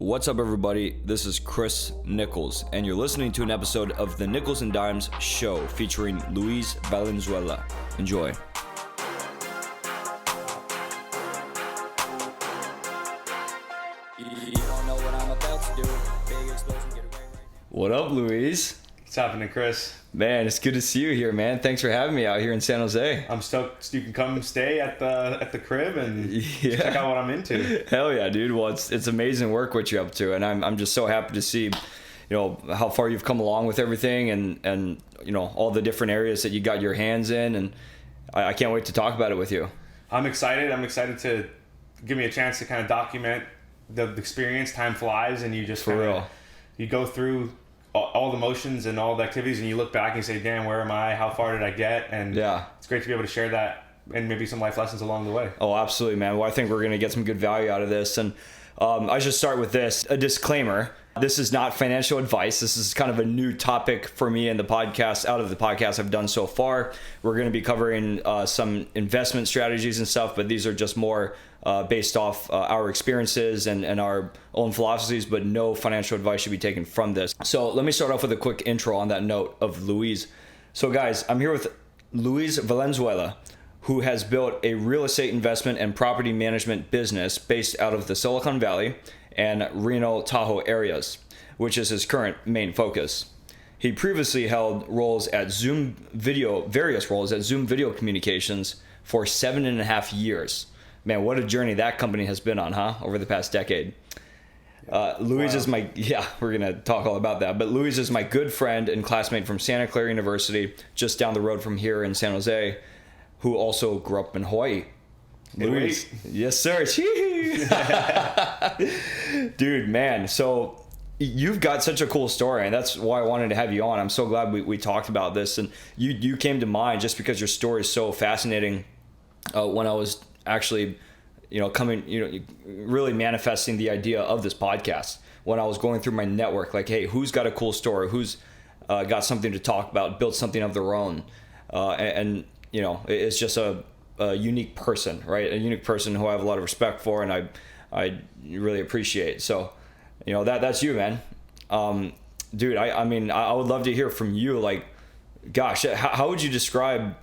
What's up, everybody? This is Chris Nichols, and you're listening to an episode of the Nichols and Dimes Show featuring Luis Valenzuela. Enjoy. What up, Luis? What's happening, Chris? Man, it's good to see you here, man. Thanks for having me out here in San Jose. I'm stoked you can come stay at the crib and check out what I'm into. Hell yeah, dude. Well, it's amazing work what you're up to, and I'm just so happy to see, how far you've come along with everything, and all the different areas that you got your hands in, and I can't wait to talk about it with you. I'm excited. I'm excited to give me a chance to kind of document the experience. Time flies, and you just you go through all the motions and all the activities, and you look back and you say, damn, where am I? How far did I get? And yeah, it's great to be able to share that and maybe some life lessons along the way. Oh, absolutely, man. Well, I think we're going to get some good value out of this. And I should start with this, a disclaimer. This is not financial advice. This is kind of a new topic for me in the podcast. Out of the podcasts I've done so far, we're going to be covering some investment strategies and stuff, but these are just more based off our experiences and our own philosophies, but no financial advice should be taken from this. So let me start off with a quick intro on that note of Luis. So guys, I'm here with Luis Valenzuela, who has built a real estate investment and property management business based out of the Silicon Valley and Reno, Tahoe areas, which is his current main focus. He previously held various roles at Zoom Video Communications for 7.5 years. Man, what a journey that company has been on, over the past decade. Luis is we're going to talk all about that, but Luis is my good friend and classmate from Santa Clara University, just down the road from here in San Jose, who also grew up in Hawaii. Luis. Yes, sir. Dude, man. So you've got such a cool story, and that's why I wanted to have you on. I'm so glad we talked about this, and you came to mind just because your story is so fascinating. When I was actually, really manifesting the idea of this podcast, when I was going through my network, like, hey, who's got a cool story? Who's got something to talk about, built something of their own? It's just a unique person, right? A unique person who I have a lot of respect for, and I really appreciate. So, that's you, man. Dude, I mean, I would love to hear from you. Like, gosh, how would you describe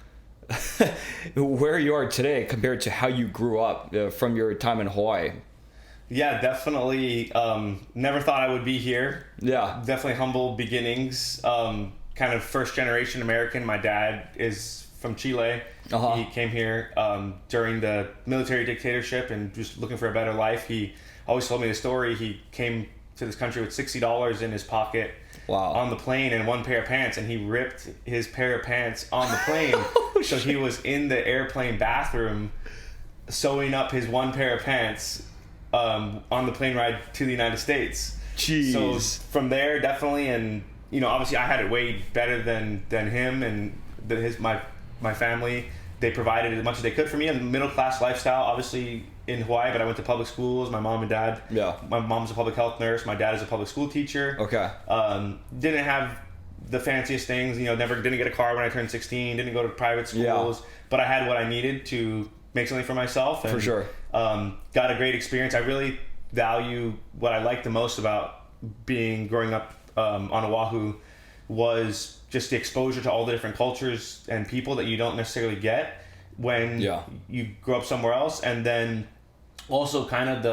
where you are today compared to how you grew up from your time in Hawaii? Yeah, definitely. Never thought I would be here. Yeah. Definitely humble beginnings. Kind of first generation American. My dad is from Chile. Uh-huh. He came here during the military dictatorship and just looking for a better life. He always told me the story. He came to this country with $60 in his pocket. Wow. On the plane and one pair of pants, and he ripped his pair of pants on the plane. So he was in the airplane bathroom sewing up his one pair of pants on the plane ride to the United States. Jeez. So from there, definitely, and obviously I had it way better than him and my family. They provided as much as they could for me, a middle class lifestyle, obviously in Hawaii, but I went to public schools. My mom and dad. Yeah. My mom's a public health nurse. My dad is a public school teacher. Okay. Didn't have the fanciest things. Didn't get a car when I turned 16. Didn't go to private schools. Yeah. But I had what I needed to make something for myself. And, for sure. Got a great experience. I really value what I like the most about growing up on Oahu was just the exposure to all the different cultures and people that you don't necessarily get when you grow up somewhere else, and then also kind of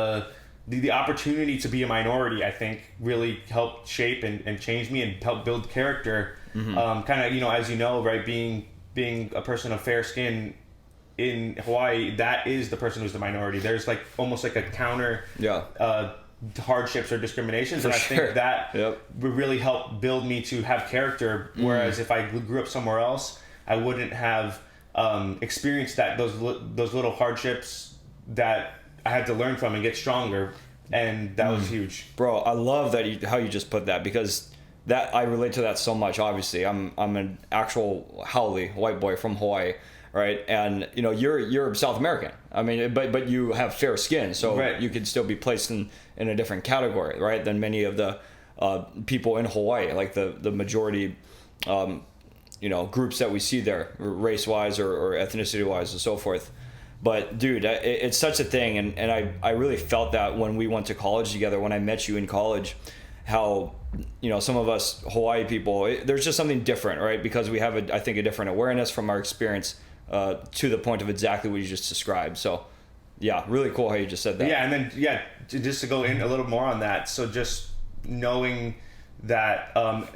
the opportunity to be a minority, I think, really helped shape and change me and help build character. Mm-hmm. Kind of, as you know, right, being a person of fair skin in Hawaii, that is the person who's the minority. There's like almost like a counter hardships or discriminations, and I think that would really help build me to have character, whereas if I grew up somewhere else, I wouldn't have experienced those little hardships that I had to learn from and get stronger, and that was huge. Bro, I love how you just put that, because that I relate to that so much. Obviously, I'm an actual haole, white boy from Hawaii, right? And you're South American. I mean, but you have fair skin, so you could still be placed in a different category, right, than many of the people in Hawaii, like the majority groups that we see there, race-wise or ethnicity-wise and so forth. But dude, it's such a thing, and I really felt that when we went to college together, when I met you in college, how, you know, some of us Hawaii people, there's just something different, right? Because we have I think a different awareness from our experience to the point of exactly what you just described. So yeah, really cool how you just said that. Yeah, and then just to go in a little more on that. So just knowing that,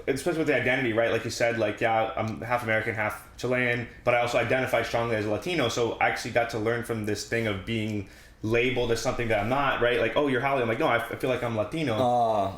especially with the identity, right? Like you said, like, yeah, I'm half American, half Chilean, but I also identify strongly as a Latino. So I actually got to learn from this thing of being labeled as something that I'm not, right? Like, oh, you're Holly. I'm like, no, I feel like I'm Latino.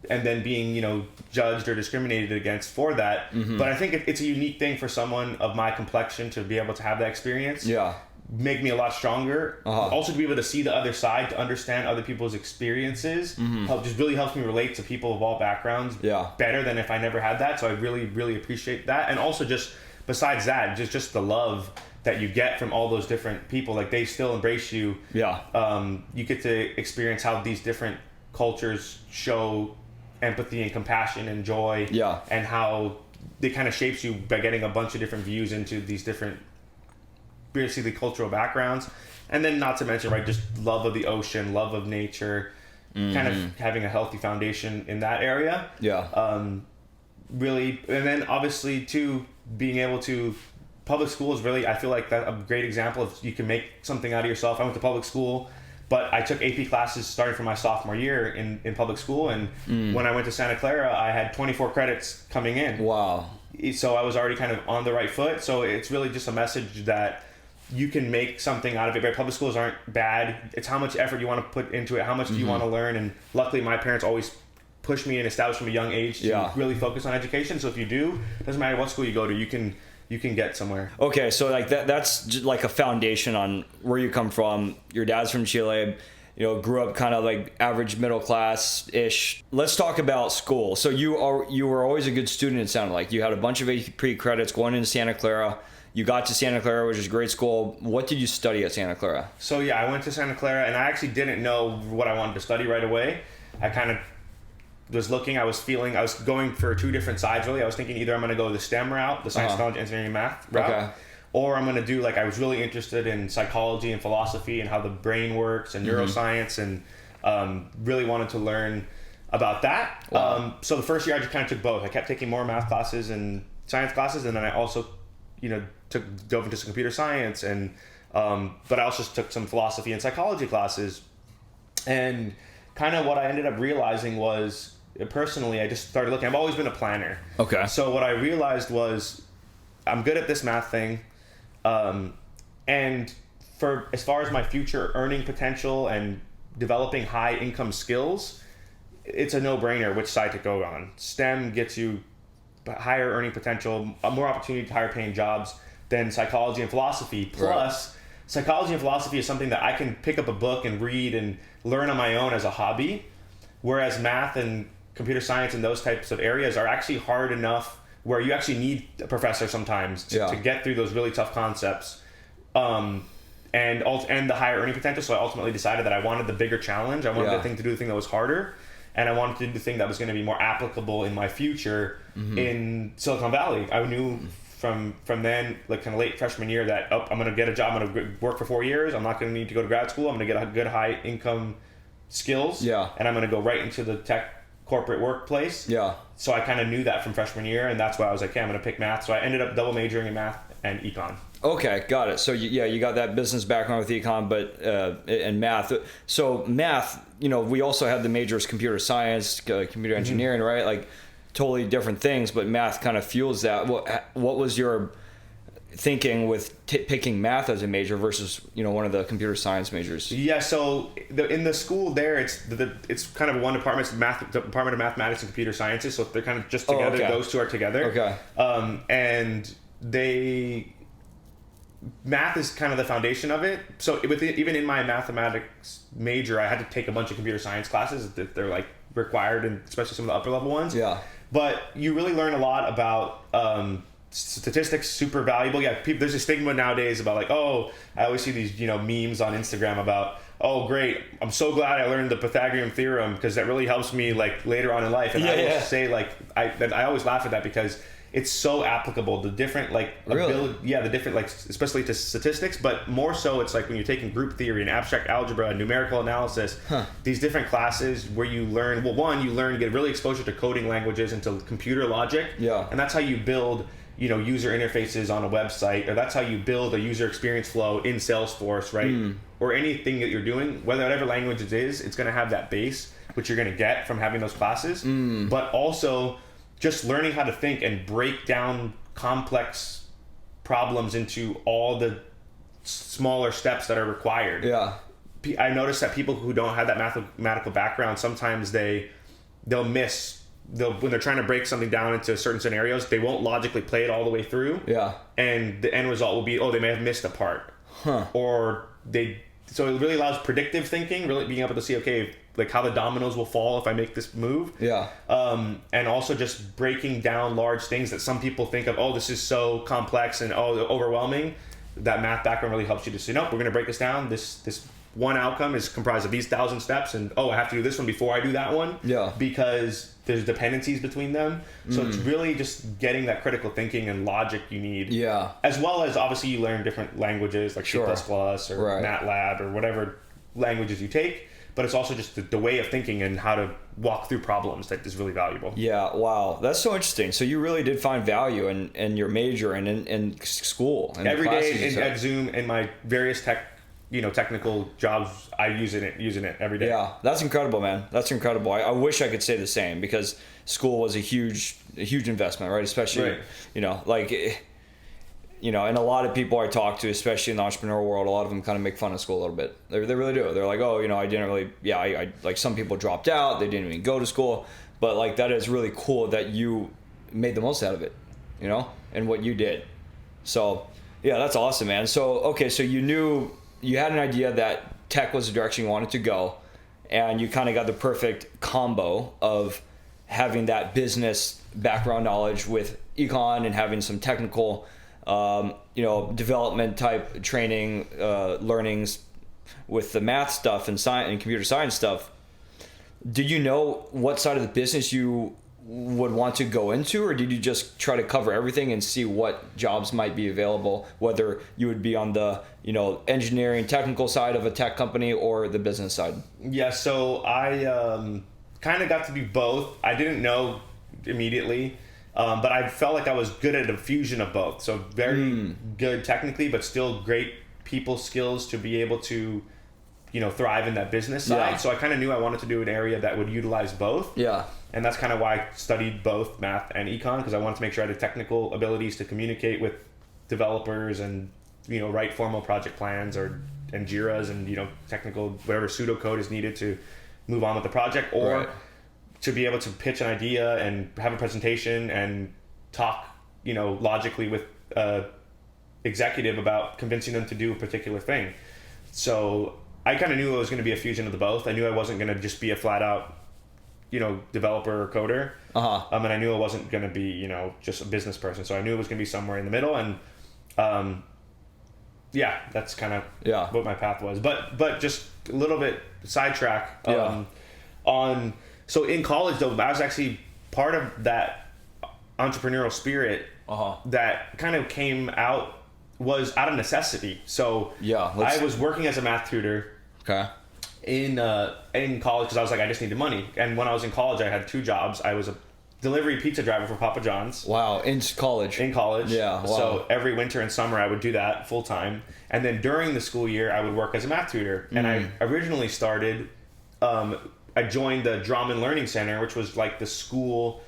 And then being, you know, judged or discriminated against for that. But I think it's a unique thing for someone of my complexion to be able to have that experience. Yeah. Make me a lot stronger. Also to be able to see the other side, to understand other people's experiences, just really helps me relate to people of all backgrounds better than if I never had that. So I really, really appreciate that. And also just besides that, just the love that you get from all those different people, like they still embrace you. You get to experience how these different cultures show empathy and compassion and joy, and how they kind of shapes you by getting a bunch of different views into these different basically cultural backgrounds. And then not to mention, right, just love of the ocean, love of nature, kind of having a healthy foundation in that area. Really, and then obviously too, being able to, public school is really, I feel like that a great example of you can make something out of yourself. I went to public school, but I took AP classes starting from my sophomore year in public school, and when I went to Santa Clara, I had 24 credits coming in. Wow. So I was already kind of on the right foot. So it's really just a message that you can make something out of it. Right? Public schools aren't bad. It's how much effort you want to put into it. How much do you want to learn? And luckily, my parents always pushed me and established from a young age to really focus on education. So if you do, doesn't matter what school you go to, you can get somewhere. Okay, so like that's just like a foundation on where you come from. Your dad's from Chile, you know, grew up kind of like average middle class ish. Let's talk about school. So you were always a good student. It sounded like you had a bunch of AP credits going into Santa Clara. You got to Santa Clara, which is a great school. What did you study at Santa Clara? So yeah, I went to Santa Clara, and I actually didn't know what I wanted to study right away. I kind of was looking, I was going for two different sides really. I was thinking either I'm going to go the STEM route, the science, technology, engineering, math route, or I'm going to do, like, I was really interested in psychology and philosophy and how the brain works and neuroscience, and really wanted to learn about that. So the first year I just kind of took both. I kept taking more math classes and science classes, and then I also, you know, dove into some computer science, and but I also took some philosophy and psychology classes. And kind of what I ended up realizing was, personally, I just started looking. I've always been a planner. Okay. So what I realized was, I'm good at this math thing, and for as far as my future earning potential and developing high income skills, it's a no-brainer which side to go on. STEM gets you higher earning potential, more opportunity to higher paying jobs than psychology and philosophy. Plus, psychology and philosophy is something that I can pick up a book and read and learn on my own as a hobby, whereas math and computer science and those types of areas are actually hard enough where you actually need a professor sometimes to get through those really tough concepts, and the higher earning potential. So I ultimately decided that I wanted the bigger challenge. I wanted to do the thing that was harder, and I wanted to do the thing that was going to be more applicable in my future in Silicon Valley. I knew from then, like kind of late freshman year, that I'm going to get a job. I'm going to work for 4 years. I'm not going to need to go to grad school. I'm going to get a good high income skills, and I'm going to go right into the tech corporate workplace. So I kind of knew that from freshman year, and that's why I was like, okay, I'm going to pick math. So I ended up double majoring in math and econ. Okay, got it. So you got that business background with econ, but and math. So math, you know, we also had the majors computer science, computer engineering, right? Like totally different things, but math kind of fuels that. What was your thinking with picking math as a major versus, you know, one of the computer science majors? Yeah, so in the school there, it's kind of one department, Department of Mathematics and Computer Sciences, so they're kind of just together. Those two are together. And math is kind of the foundation of it. So even in my mathematics major, I had to take a bunch of computer science classes that they're like required, and especially some of the upper level ones. But you really learn a lot about statistics. Super valuable. There's a stigma nowadays about like, oh, I always see these, you know, memes on Instagram about, oh great, I'm so glad I learned the Pythagorean theorem because that really helps me like later on in life. And I will say, like, I always laugh at that because it's so applicable. The different like the different like especially to statistics, but more so it's like when you're taking group theory and abstract algebra and numerical analysis, these different classes where you learn, you get really exposure to coding languages and to computer logic. Yeah. And that's how you build, user interfaces on a website, or that's how you build a user experience flow in Salesforce, right? Or anything that you're doing, whatever language it is, it's going to have that base, which you're going to get from having those classes. But also just learning how to think and break down complex problems into all the smaller steps that are required. Yeah. I noticed that people who don't have that mathematical background, sometimes they'll miss. When they're trying to break something down into certain scenarios, they won't logically play it all the way through. Yeah. And the end result will be, they may have missed a part. Or so it really allows predictive thinking, really being able to see, okay, like how the dominoes will fall if I make this move. Yeah. And also just breaking down large things that some people think of, this is so complex and overwhelming. That math background really helps you to say, nope, we're going to break this down. This one outcome is comprised of these 1,000 steps, and I have to do this one before I do that one. Yeah. Because there's dependencies between them. So it's really just getting that critical thinking and logic you need. Yeah. As well as obviously you learn different languages like C++ or MATLAB or whatever languages you take. But it's also just the way of thinking and how to walk through problems that is really valuable. Yeah, wow. That's so interesting. So you really did find value in your major and in school. And every day at Zoom in my various technical jobs, I using it every day. Yeah, that's incredible, man. That's incredible. I wish I could say the same, because school was a huge investment, right? Especially, and a lot of people I talk to, especially in the entrepreneur world, a lot of them kind of make fun of school a little bit. They really do. They're like, I didn't really, I like some people dropped out. They didn't even go to school. But like, that is really cool that you made the most out of it, and what you did. So yeah, that's awesome, man. So, okay. So you had an idea that tech was the direction you wanted to go, and you kind of got the perfect combo of having that business background knowledge with econ and having some technical development type training, learnings with the math stuff and science and computer science stuff. Did you know what side of the business you would want to go into, or did you just try to cover everything and see what jobs might be available, whether you would be on the, engineering technical side of a tech company or the business side? Yeah. So I, kind of got to do both. I didn't know immediately. But I felt like I was good at a fusion of both. So very good technically, but still great people skills to be able to, thrive in that business side. Yeah. So I kind of knew I wanted to do an area that would utilize both. Yeah. And that's kind of why I studied both math and econ, because I wanted to make sure I had the technical abilities to communicate with developers and, write formal project plans and JIRAs and, technical, whatever pseudocode is needed to move on with the project, or to be able to pitch an idea and have a presentation and talk, logically with executive about convincing them to do a particular thing. So I kind of knew it was going to be a fusion of the both. I knew I wasn't going to just be a flat out, developer or coder. And I knew I wasn't going to be, just a business person. So I knew it was going to be somewhere in the middle. And that's kind of what my path was. But just a little bit sidetrack So in college, though, I was actually part of that entrepreneurial spirit that kind of came out, was out of necessity. So I was working as a math tutor in college because I was like, I just needed money. And when I was in college, I had two jobs. I was a delivery pizza driver for Papa John's. Wow, in college. In college. Yeah, wow. So every winter and summer, I would do that full time. And then during the school year, I would work as a math tutor. And I originally started... I joined the Drummond Learning Center, which was like the school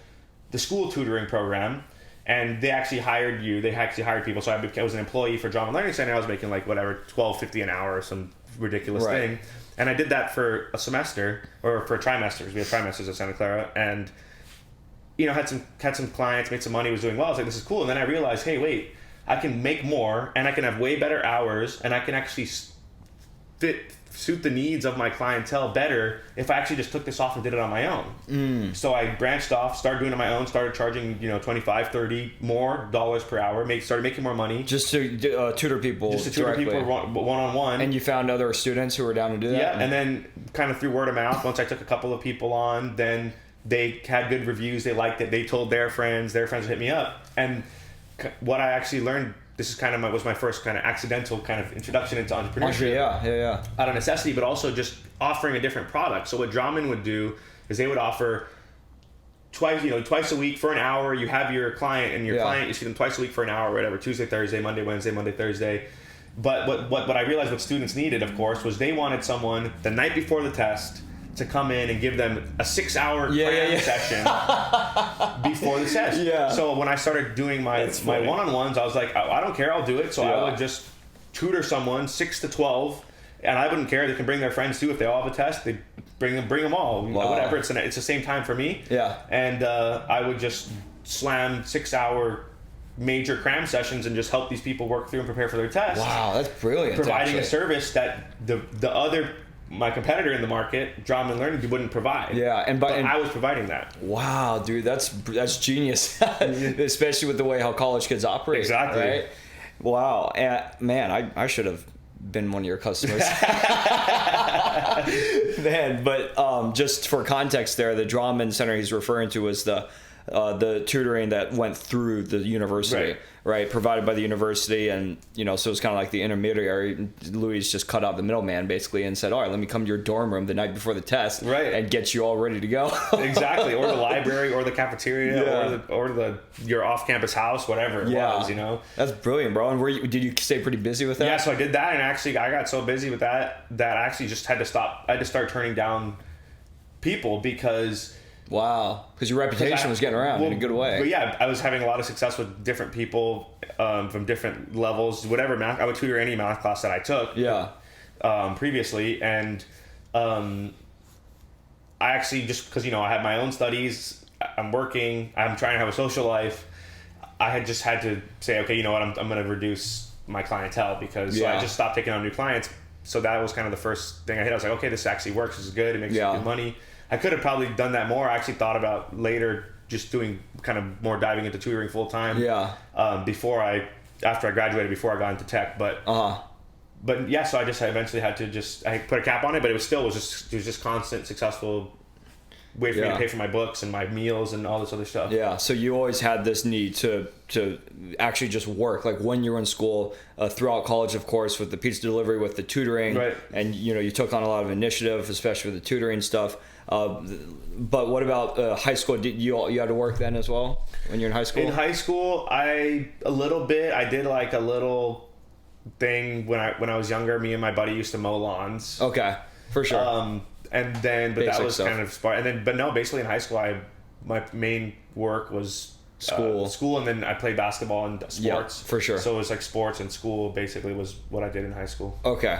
tutoring program, and they actually hired you. They actually hired people. So I was an employee for Drummond Learning Center. I was making like whatever, $12.50 an hour or some ridiculous thing. And I did that for a semester, or for trimesters. We had trimesters at Santa Clara, and had some clients, made some money, was doing well. I was like, this is cool. And then I realized, hey, wait, I can make more, and I can have way better hours, and I can actually suit the needs of my clientele better if I actually just took this off and did it on my own. So I branched off, started doing it on my own, started charging, $25, $30 more dollars per hour, started making more money. Just to tutor people. Just to tutor people one-on-one. And you found other students who were down to do that? Yeah, and then kind of through word of mouth, once I took a couple of people on, then they had good reviews. They liked it. They told their friends would hit me up. And what I actually learned, this is kind of was my first kind of accidental kind of introduction into entrepreneurship. Yeah. Out of necessity, but also just offering a different product. So what Drawman would do is they would offer twice a week for an hour. You have your client, and your client, you see them twice a week for an hour or whatever, Tuesday, Thursday, Monday, Wednesday, Monday, Thursday. But what I realized what students needed, of course, was they wanted someone the night before the test to come in and give them a 6-hour cram session before the test. Yeah. So when I started doing my one-on-ones, I was like, I don't care, I'll do it. So I would just tutor someone 6 to 12, and I wouldn't care. They can bring their friends too if they all have a test. They bring them all. Wow. Whatever. It's the same time for me. Yeah. And I would just slam 6-hour major cram sessions and just help these people work through and prepare for their test. Wow, that's brilliant. Providing a service that my competitor in the market, Drawman Learning, wouldn't provide. Yeah, but I was providing that. Wow, dude, that's genius. Especially with the way how college kids operate. Exactly. Right? Wow, man, I should have been one of your customers. Man, but just for context, there, the Drawman Center he's referring to was the tutoring that went through the university, right? Provided by the university, and so it's kind of like the intermediary. Louis just cut out the middleman basically and said, all right, let me come to your dorm room the night before the test, and get you all ready to go. Exactly. Or the library, or the cafeteria, or your off-campus house, whatever it was. That's brilliant, bro. And did you stay pretty busy with that? Yeah, so I did that, and actually I got so busy with that I actually just had to stop. I had to start turning down people because. Wow, because your reputation was getting around in a good way. But yeah, I was having a lot of success with different people from different levels, whatever math. I would tutor any math class that I took. Yeah. Previously, and I actually, just because I had my own studies, I'm working, I'm trying to have a social life. I had to say, okay, you know what, I'm going to reduce my clientele because so I just stopped taking on new clients. So that was kind of the first thing I hit. I was like, okay, this actually works. This is good. It makes good money. I could have probably done that more. I actually thought about later just doing kind of more diving into tutoring full time. Yeah. After I graduated, before I got into tech, but yeah. So I eventually had to I put a cap on it, but it was just constant, successful way for me to pay for my books and my meals and all this other stuff. Yeah. So you always had this need to actually just work, like when you were in school, throughout college, of course, with the pizza delivery, with the tutoring, and you took on a lot of initiative, especially with the tutoring stuff. But what about high school? Did you had to work then as well when you're in high school? In high school, a little bit. I did like a little thing when I was younger. Me and my buddy used to mow lawns. Okay, for sure. And then, but Basic that was stuff. kind of smart. And then, but no, basically in high school, my main work was school, and then I played basketball and sports. Yeah, for sure. So it was like sports and school basically was what I did in high school. Okay,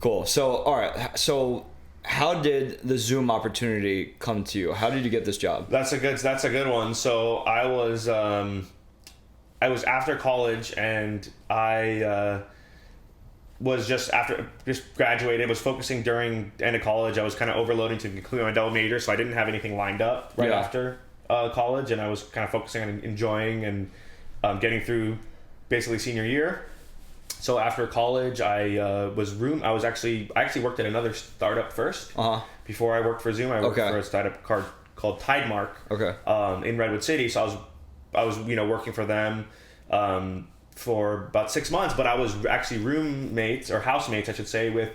cool. So all right, so how did the Zoom opportunity come to you? How did you get this job? That's a good one. So I was after college, and I was just graduated, was focusing during end of college. I was kind of overloading to complete my double major, so I didn't have anything lined up after college, and I was kind of focusing on enjoying and getting through basically senior year. So after college, I actually worked at another startup first. Before I worked for Zoom, I worked for a startup called Tidemark. In Redwood City. So I was working for them for about 6 months, but I was actually roommates or housemates, I should say, with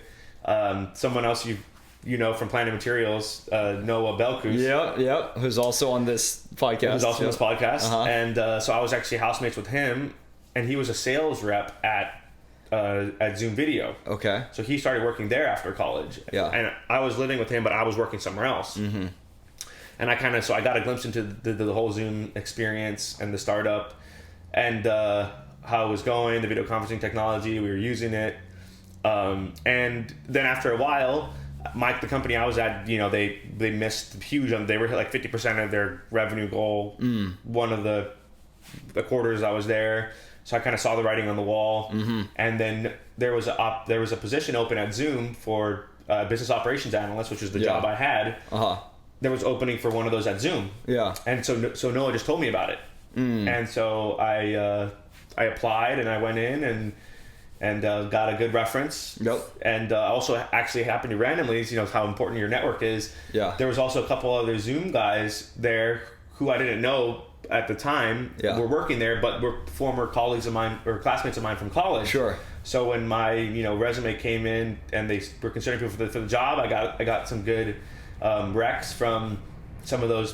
someone else from Planet Materials, Noah Belkus. Yep. Who's also on this podcast. And so I was actually housemates with him, and he was a sales rep at Zoom Video. Okay. So he started working there after college. Yeah. And I was living with him, but I was working somewhere else. Mm-hmm. And I got a glimpse into the whole Zoom experience and the startup, and how it was going, the video conferencing technology, we were using it. And then after a while, the company I was at, they missed huge. They were like 50% of their revenue goal. One of the quarters I was there. So I kind of saw the writing on the wall. Mm-hmm. And then there was a position open at Zoom for business operations analyst, which was the job I had. There was opening for one of those at Zoom. Yeah. And so Noah just told me about it. And so I applied, and I went in, and and got a good reference. Yep. And also actually happened to randomly, you know, how important your network is. Yeah. There was also a couple other Zoom guys there who I didn't know at the time were working there, but were former colleagues of mine or classmates of mine from college. Sure. So when my, you know, resume came in and they were considering people for the job, I got some good recs from some of those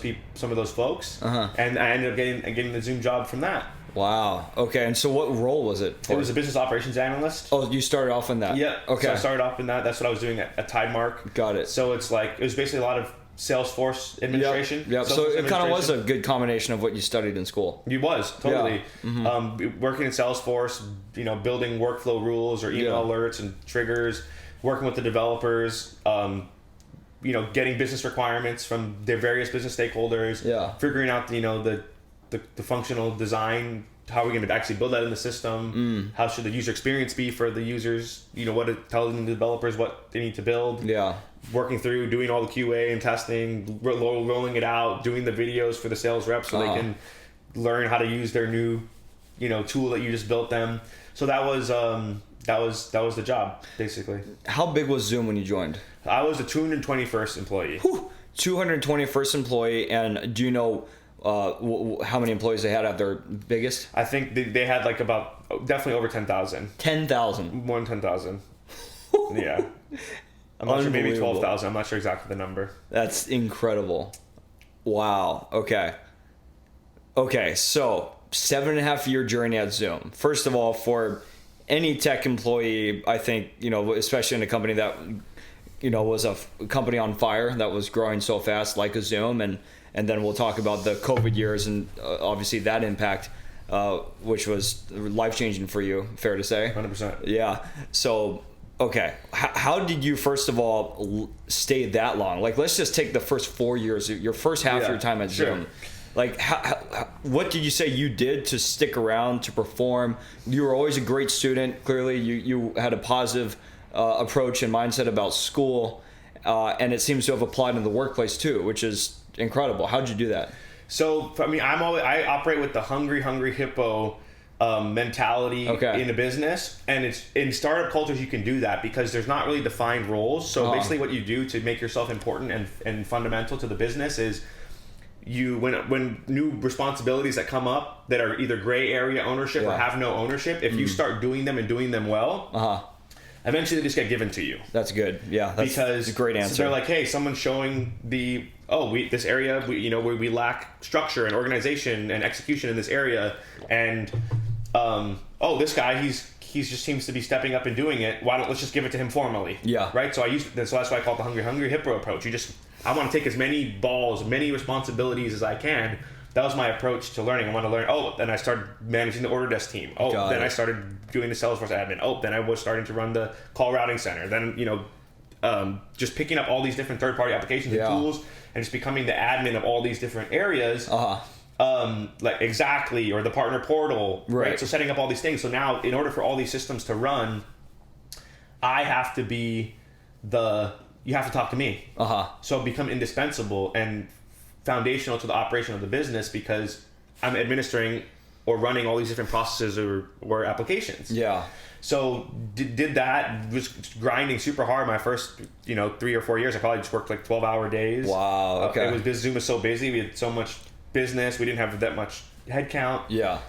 folks, and I ended up getting the Zoom job from that. Wow. Okay. And so what role was it for? It was a business operations analyst. Oh, you started off in that? Yeah. Okay. So I started off in that. That's what I was doing at Tidemark. Got it. So it was basically a lot of Salesforce administration. Yep. So it kind of was a good combination of what you studied in school. It was, totally. Yeah. Working in Salesforce, you know, building workflow rules or email alerts and triggers, working with the developers, you know, getting business requirements from their various business stakeholders, figuring out, you know, the functional design, how are we going to actually build that in the system, how should the user experience be for the users, you know, telling the developers what they need to build, working through doing all the QA and testing, rolling it out, doing the videos for the sales reps so they can learn how to use their new, you know, tool that you just built them. So that was the job, basically. How big was Zoom when you joined? I was the 221st employee. Whew. 221st employee, and do you know how many employees they had at their biggest? I think they had like definitely over 10,000. 10,000. More than 10,000. Yeah. I'm not sure, maybe 12,000. I'm not sure exactly the number. That's incredible. Wow. Okay. So 7.5 year journey at Zoom. First of all, for any tech employee, I think, you know, especially in a company that, you know, was a company on fire that was growing so fast like a Zoom, and then we'll talk about the COVID years and obviously that impact, which was life-changing for you, fair to say. 100%. Yeah. So, okay. How did you, first of all, stay that long? Like, let's just take the first 4 years, your first half of your time at Zoom. Like, what did you say you did to stick around, to perform? You were always a great student. Clearly, you had a positive approach and mindset about school, and it seems to have applied in the workplace too, which is incredible. How'd you do that? So, I mean, I operate with the hungry hippo mentality in a business, and it's in startup cultures you can do that because there's not really defined roles. So basically, what you do to make yourself important and fundamental to the business is when new responsibilities that come up that are either gray area ownership or have no ownership, if you start doing them and doing them well, eventually they just get given to you. That's good. Yeah, that's a great answer. So they're like, hey, someone's showing this area, we lack structure and organization and execution in this area, and this guy, he just seems to be stepping up and doing it. Let's just give it to him formally. Yeah. Right. So that's why I call it the hungry hippo approach. I want to take as many responsibilities as I can. That was my approach to learning. I want to learn. Then I started managing the order desk team. Then I started doing the Salesforce admin. Then I was starting to run the call routing center. Then, just picking up all these different third-party applications and tools and just becoming the admin of all these different areas. Or the partner portal. Right. So setting up all these things. So now, in order for all these systems to run, I have to be you have to talk to me. So become indispensable and foundational to the operation of the business because I'm administering or running all these different processes or applications. Yeah. So did that, was grinding super hard my first 3 or 4 years. I probably just worked like 12-hour days. Wow. Okay. Zoom was so busy. We had so much business. We didn't have that much headcount. Yeah.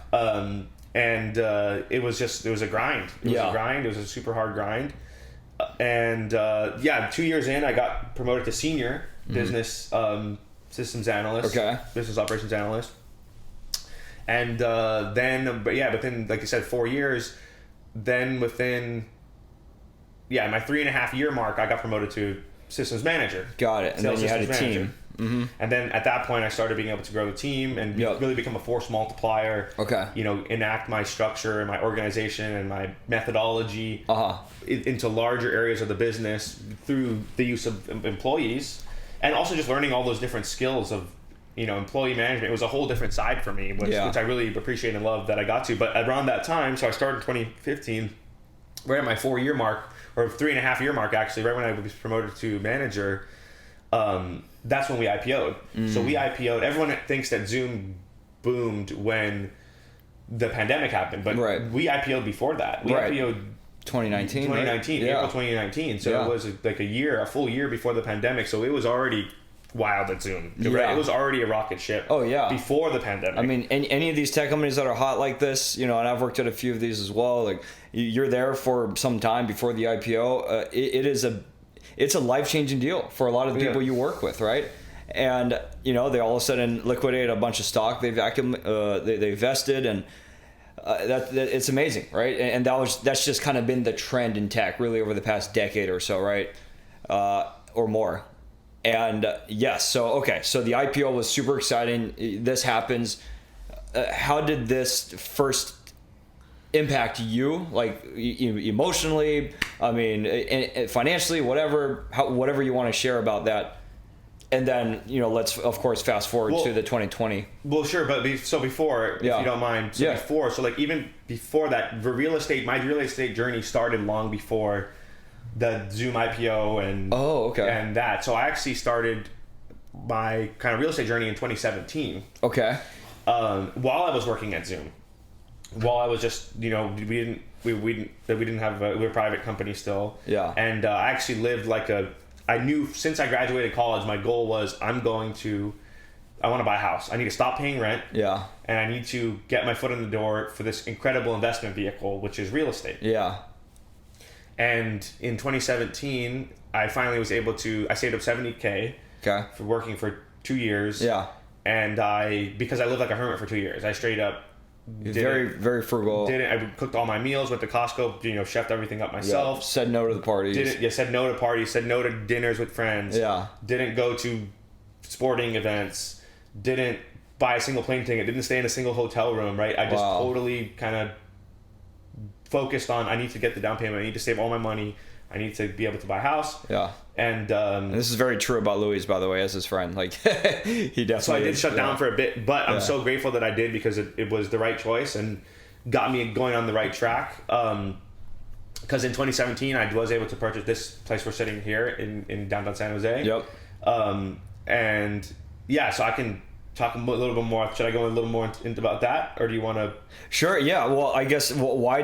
It was a grind. It was a super hard grind. 2 years in, I got promoted to senior business systems analyst, business operations analyst. And then, like you said, 4 years, then within my 3.5 year mark, I got promoted to systems manager. Got it. And then you had a team. Mm-hmm. And then at that point, I started being able to grow the team and really become a force multiplier. Okay. Enact my structure and my organization and my methodology into larger areas of the business through the use of employees, and also just learning all those different skills of employee management. It was a whole different side for me, which I really appreciate and love that I got to. But around that time, so I started in 2015, right at my 4 year mark, or 3.5 year mark actually, right when I was promoted to manager. That's when we IPO'd. So we IPO'd. Everyone thinks that Zoom boomed when the pandemic happened, but we IPO'd before that. We IPO'd 2019. 2019, right? Yeah. April 2019. So it was like a full year before the pandemic. So it was already wild at Zoom. Right? It was already a rocket ship. Oh yeah. Before the pandemic. I mean, any of these tech companies that are hot like this, and I've worked at a few of these as well. Like you're there for some time before the IPO. It's a life-changing deal for a lot of the people you work with, right? And they all of a sudden liquidate a bunch of stock they vested, and that it's amazing, right? And that's just kind of been the trend in tech really over the past decade or so, right? Or more. And yes, so the IPO was super exciting. This happens. How did this first impact you, like emotionally? I mean, financially, whatever you want to share about that. And then, let's of course fast forward to the 2020. Well, sure, but before, if you don't mind, even before that, my real estate journey started long before the Zoom IPO and that. So I actually started my kind of real estate journey in 2017. Okay. While I was working at Zoom, while I was just we were a private company still. Yeah. And I actually lived I knew since I graduated college, my goal was I want to buy a house. I need to stop paying rent. Yeah. And I need to get my foot in the door for this incredible investment vehicle, which is real estate. Yeah. And in 2017, I finally was able to, I saved up $70K for working for 2 years. Yeah. And because I lived like a hermit for 2 years, I straight up very, very frugal. I cooked all my meals, went to Costco, chefed everything up myself. Yeah. Said no to the parties. Said no to parties, said no to dinners with friends. Yeah. Didn't go to sporting events, didn't buy a single plane ticket, didn't stay in a single hotel room, right? I just totally kind of focused on, I need to get the down payment, I need to save all my money, I need to be able to buy a house. Yeah. And this is very true about Louis, by the way, as his friend. Like he definitely. So I did shut down for a bit, but I'm so grateful that I did, because it was the right choice and got me going on the right track. Because in 2017, I was able to purchase this place we're sitting here in downtown San Jose. Yep. And yeah, so I can talk a little bit more. Should I go a little more into about that, or do you want to? Sure. Yeah. Well, I guess why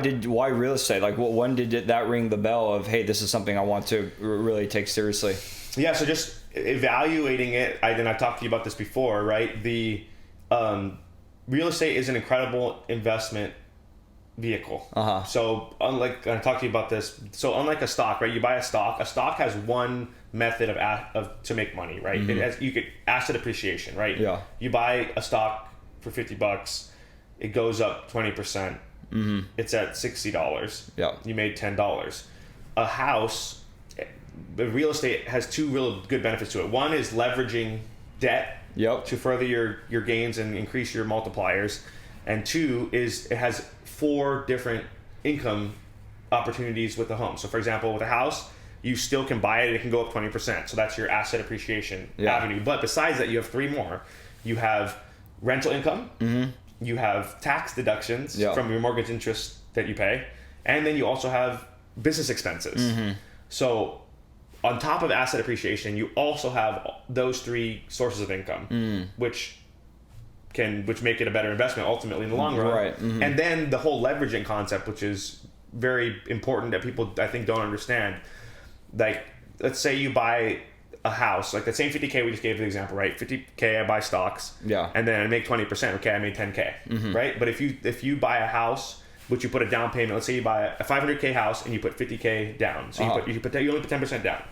real estate? Like, when did that ring the bell of, hey, this is something I want to really take seriously? Yeah. So just evaluating it. I've talked to you about this before, right? The real estate is an incredible investment vehicle. Uh-huh. So unlike, I talked to you about this. So unlike a stock, right? You buy a stock. A stock has one method of to make money, right? Mm-hmm. You get asset appreciation, right? Yeah. You buy a stock for $50, it goes up 20%. Mm-hmm. It's at $60. Yeah. You made $10. A house, the real estate has two real good benefits to it. One is leveraging debt to further your gains and increase your multipliers. And two is it has 4 different income opportunities with the home. So for example, with a house, you still can buy it can go up 20%. So that's your asset appreciation avenue. But besides that, you have 3 more. You have rental income. Mm-hmm. You have tax deductions from your mortgage interest that you pay. And then you also have business expenses. Mm-hmm. So on top of asset appreciation, you also have those 3 sources of income, which make it a better investment ultimately in the long run. Right. Mm-hmm. And then the whole leveraging concept, which is very important that people, I think, don't understand. Like, let's say you buy a house, like the same 50K we just gave the example, right? 50K, I buy stocks. Yeah. And then I make 20%. Okay, I made 10K. Mm-hmm. Right? But if you buy a house, which you put a down payment, let's say you buy a 500K house and you put 50K down. So you only put 10% down.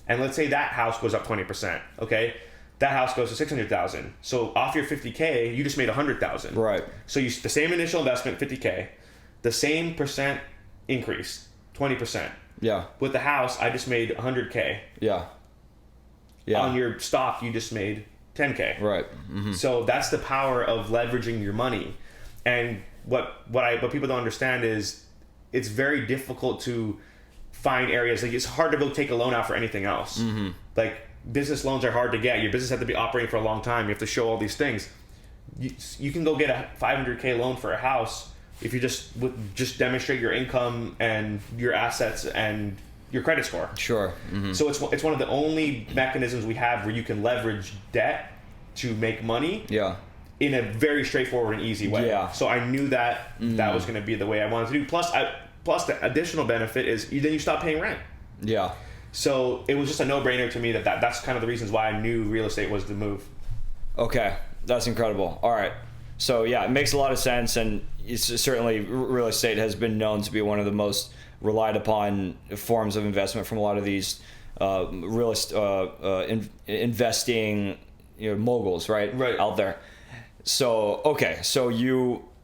And let's say that house goes up 20%. Okay. That house goes to 600,000. So off your 50K, you just made 100,000. Right. So the same initial investment, 50K, the same percent increase, 20%. Yeah. With the house, I just made 100K. Yeah. Yeah. On your stock, you just made 10K. Right. Mm-hmm. So that's the power of leveraging your money. And what people don't understand is it's very difficult to find areas, like it's hard to go take a loan out for anything else. Mm-hmm. Like business loans are hard to get. Your business has to be operating for a long time. You have to show all these things. You can go get a 500K loan for a house if you just demonstrate your income and your assets and your credit score. Sure. Mm-hmm. So it's one of the only mechanisms we have where you can leverage debt to make money. Yeah. In a very straightforward and easy way. Yeah. So I knew that that was going to be the way I wanted to do. Plus, plus the additional benefit is then you stop paying rent. Yeah. So it was just a no-brainer to me that's kind of the reasons why I knew real estate was the move. Okay, that's incredible. All right. So yeah, it makes a lot of sense, and it's certainly real estate has been known to be one of the most relied upon forms of investment from a lot of these investing moguls, right? Out there. So okay, so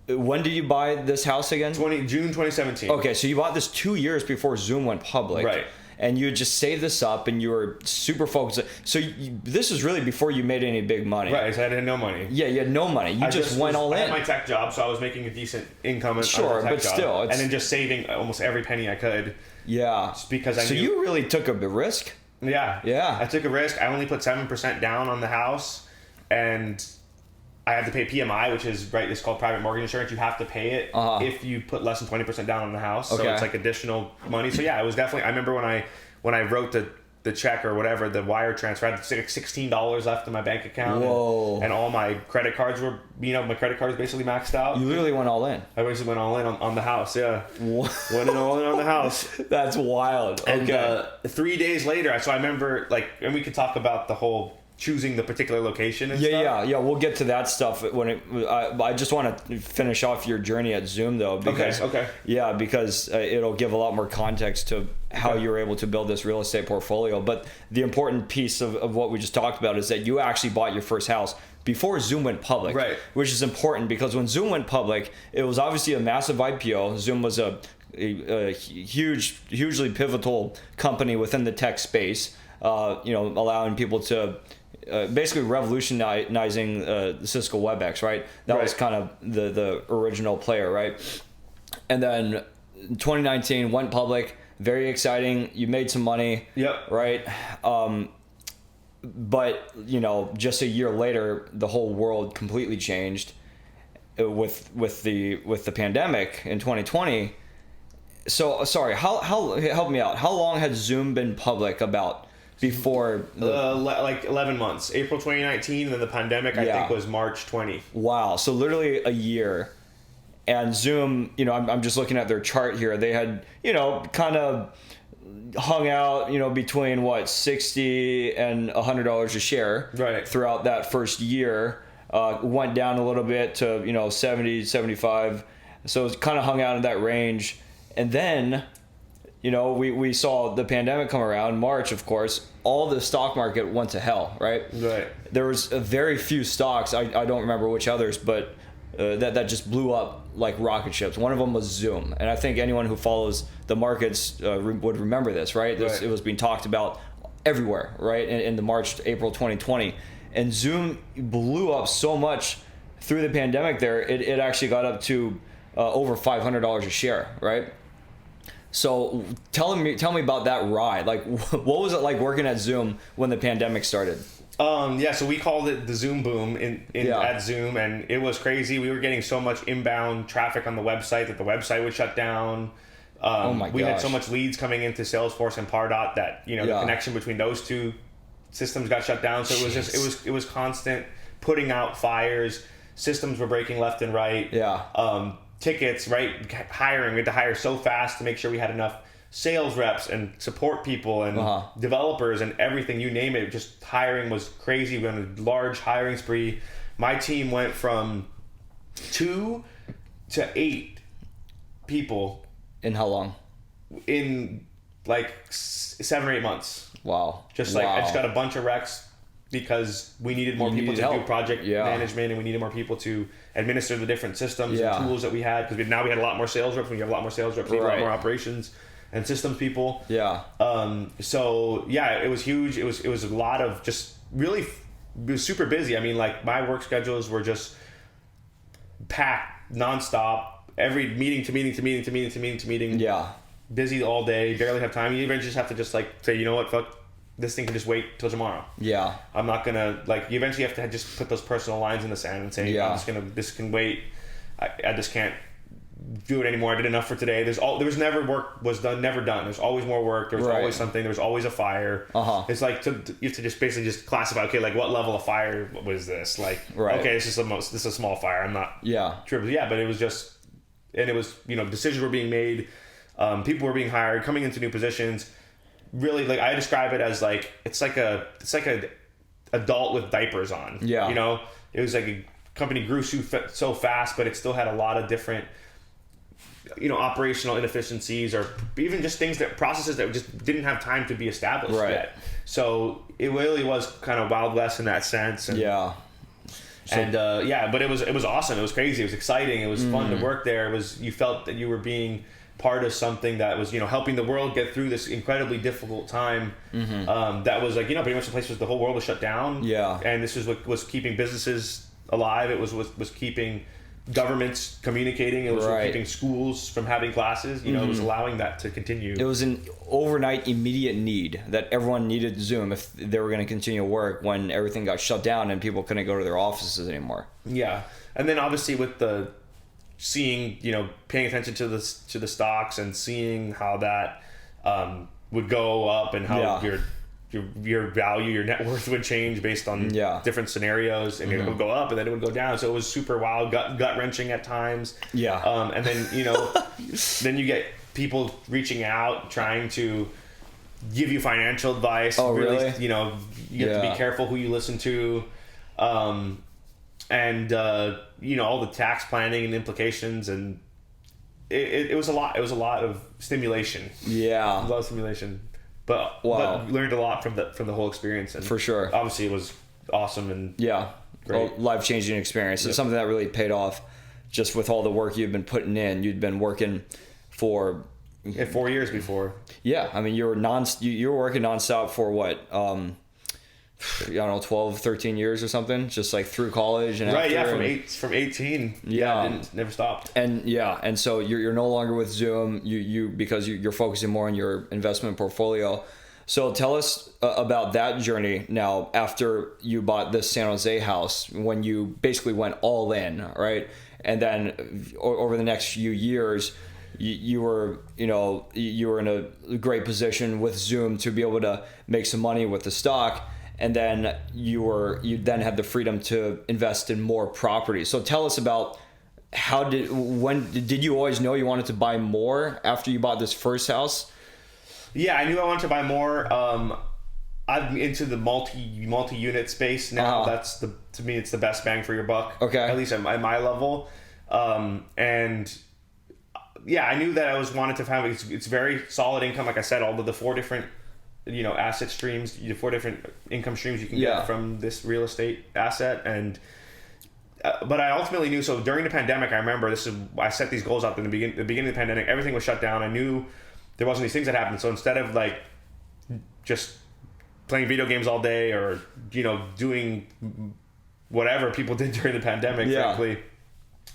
when did you buy this house again? June 2017. Okay, so you bought this 2 years before Zoom went public, right? And you just saved this up, and you were super focused. So this was really before you made any big money, right? So I had no money. Yeah, you had no money. You just went all in. I had my tech job, so I was making a decent income. Sure, but still, and then just saving almost every penny I could. Yeah, just because I knew. So you really took a risk. Yeah. I took a risk. I only put 7% down on the house, and I had to pay PMI, which is it's called private mortgage insurance. You have to pay it if you put less than 20% down on the house. So it's like additional money. So yeah, it was definitely. I remember when I wrote the check or whatever, the wire transfer, I had $16 left in my bank account. Whoa. And all my credit cards were, my credit card was basically maxed out. You literally went all in. I basically went all in on the house. Yeah. Went all in on the house. That's wild. Okay. And 3 days later, so I remember and we could talk about the whole choosing the particular location and stuff. Yeah. We'll get to that stuff I just want to finish off your journey at Zoom though. Because, okay. Yeah, because it'll give a lot more context to how you were able to build this real estate portfolio. But the important piece of what we just talked about is that you actually bought your first house before Zoom went public, right? Which is important because when Zoom went public, it was obviously a massive IPO. Zoom was a hugely pivotal company within the tech space, allowing people to basically revolutionizing Cisco WebEx, right? That was kind of the original player, right? And then 2019 went public, very exciting. You made some money, right? But just a year later, the whole world completely changed with the pandemic in 2020. So sorry, how help me out? How long had Zoom been public about? Before like 11 months, April 2019, and then the pandemic I think was March 20. Wow, so literally a year. And Zoom, I'm just looking at their chart here. They had kind of hung out between $60 and $100 a share throughout that first year. Went down a little bit to 70, 75. So it's kind of hung out in that range. And then we saw the pandemic come around, March, of course, all the stock market went to hell, right? Right. There was a very few stocks, I don't remember which others, but that just blew up like rocket ships. One of them was Zoom. And I think anyone who follows the markets would remember this, right? It was being talked about everywhere, right? In the March, April 2020. And Zoom blew up so much through the pandemic there, it actually got up to over $500 a share, right? So tell me about that ride. Like, what was it like working at Zoom when the pandemic started? So we called it the Zoom boom at Zoom, and it was crazy. We were getting so much inbound traffic on the website that the website would shut down. We had so much leads coming into Salesforce and Pardot that the connection between those two systems got shut down. So it was just it was constant putting out fires. Systems were breaking left and right. Tickets, right? Hiring. We had to hire so fast to make sure we had enough sales reps and support people and developers and everything, you name it. Just hiring was crazy. We went on a large hiring spree. My team went from 2 to 8 people. In how long? In like 7 or 8 months. Wow. I just got a bunch of recs because we needed more people to do project management, and we needed more people to administer the different systems and tools that we had, because now we had a lot more sales reps. When you have a lot more sales reps, you need a lot more operations and systems people. So it was huge. It was a lot of just really, it was super busy. I mean, like, my work schedules were just packed nonstop. Every meeting to meeting. Busy all day. Barely have time. You even just have to just like say, you know what, fuck, this thing can just wait till tomorrow. I'm not gonna, like, you eventually have to just put those personal lines in the sand and say, this can wait. I just can't do it anymore. I did enough for today. There was never work was done, never done. There's always more work. There's always something. There's always a fire. It's like you have to just basically just classify. Okay, like, what level of fire was this? Like, okay, this is a small fire. I'm not triple. But it was just, and it was, decisions were being made. People were being hired, coming into new positions. Really, like I describe it as like it's like a adult with diapers on. Yeah. You know, it was like a company grew so fast, but it still had a lot of different, you know, operational inefficiencies or even just processes that just didn't have time to be established yet. So it really was kind of Wild West in that sense. And, yeah. but it was awesome. It was crazy. It was exciting. It was fun to work there. You felt that you were being part of something that was, you know, helping the world get through this incredibly difficult time. That was like, you know, pretty much the place was the whole world was shut down. Yeah. And this is what was keeping businesses alive. It was keeping governments communicating. It was keeping schools from having classes. You know, it was allowing that to continue. It was an overnight immediate need that everyone needed Zoom if they were going to continue work when everything got shut down and people couldn't go to their offices anymore. Yeah. And then obviously with the seeing, you know, paying attention to the stocks and seeing how that would go up and how your value, your net worth would change based on different scenarios, and it would go up and then it would go down. So it was super wild, gut wrenching at times. Yeah. And then, you know, then you get people reaching out trying to give you financial advice. Oh, really? You know, you have to be careful who you listen to. You know, all the tax planning and implications, and it was a lot. It was a lot of stimulation. Yeah. A lot of stimulation. But learned a lot from the whole experience. And for sure. Obviously, it was awesome and great. Life-changing experience. It's something that really paid off just with all the work you've been putting in. You'd been working for 4 years before. Yeah. I mean, you were working nonstop for what? I don't know, 12, 13 years or something, just like through college and from 18. Never stopped. And so you're no longer with Zoom, because you're focusing more on your investment portfolio. So tell us about that journey now after you bought this San Jose house, when you basically went all in, right? And then over the next few years, you were in a great position with Zoom to be able to make some money with the stock. And then you then had the freedom to invest in more properties. So tell us about did you always know you wanted to buy more after you bought this first house? Yeah, I knew I wanted to buy more. I'm into the multi-unit space now. That's to me, it's the best bang for your buck. Okay. At least at my level. I knew that I wanted to have it's very solid income. Like I said, all of the 4 different, you know, asset streams, 4 different income streams you can get from this real estate asset. And but I ultimately knew, so during the pandemic, I remember I set these goals up in the beginning of the pandemic. Everything was shut down. I knew there wasn't these things that happened. So instead of like just playing video games all day or, you know, doing whatever people did during the pandemic, frankly,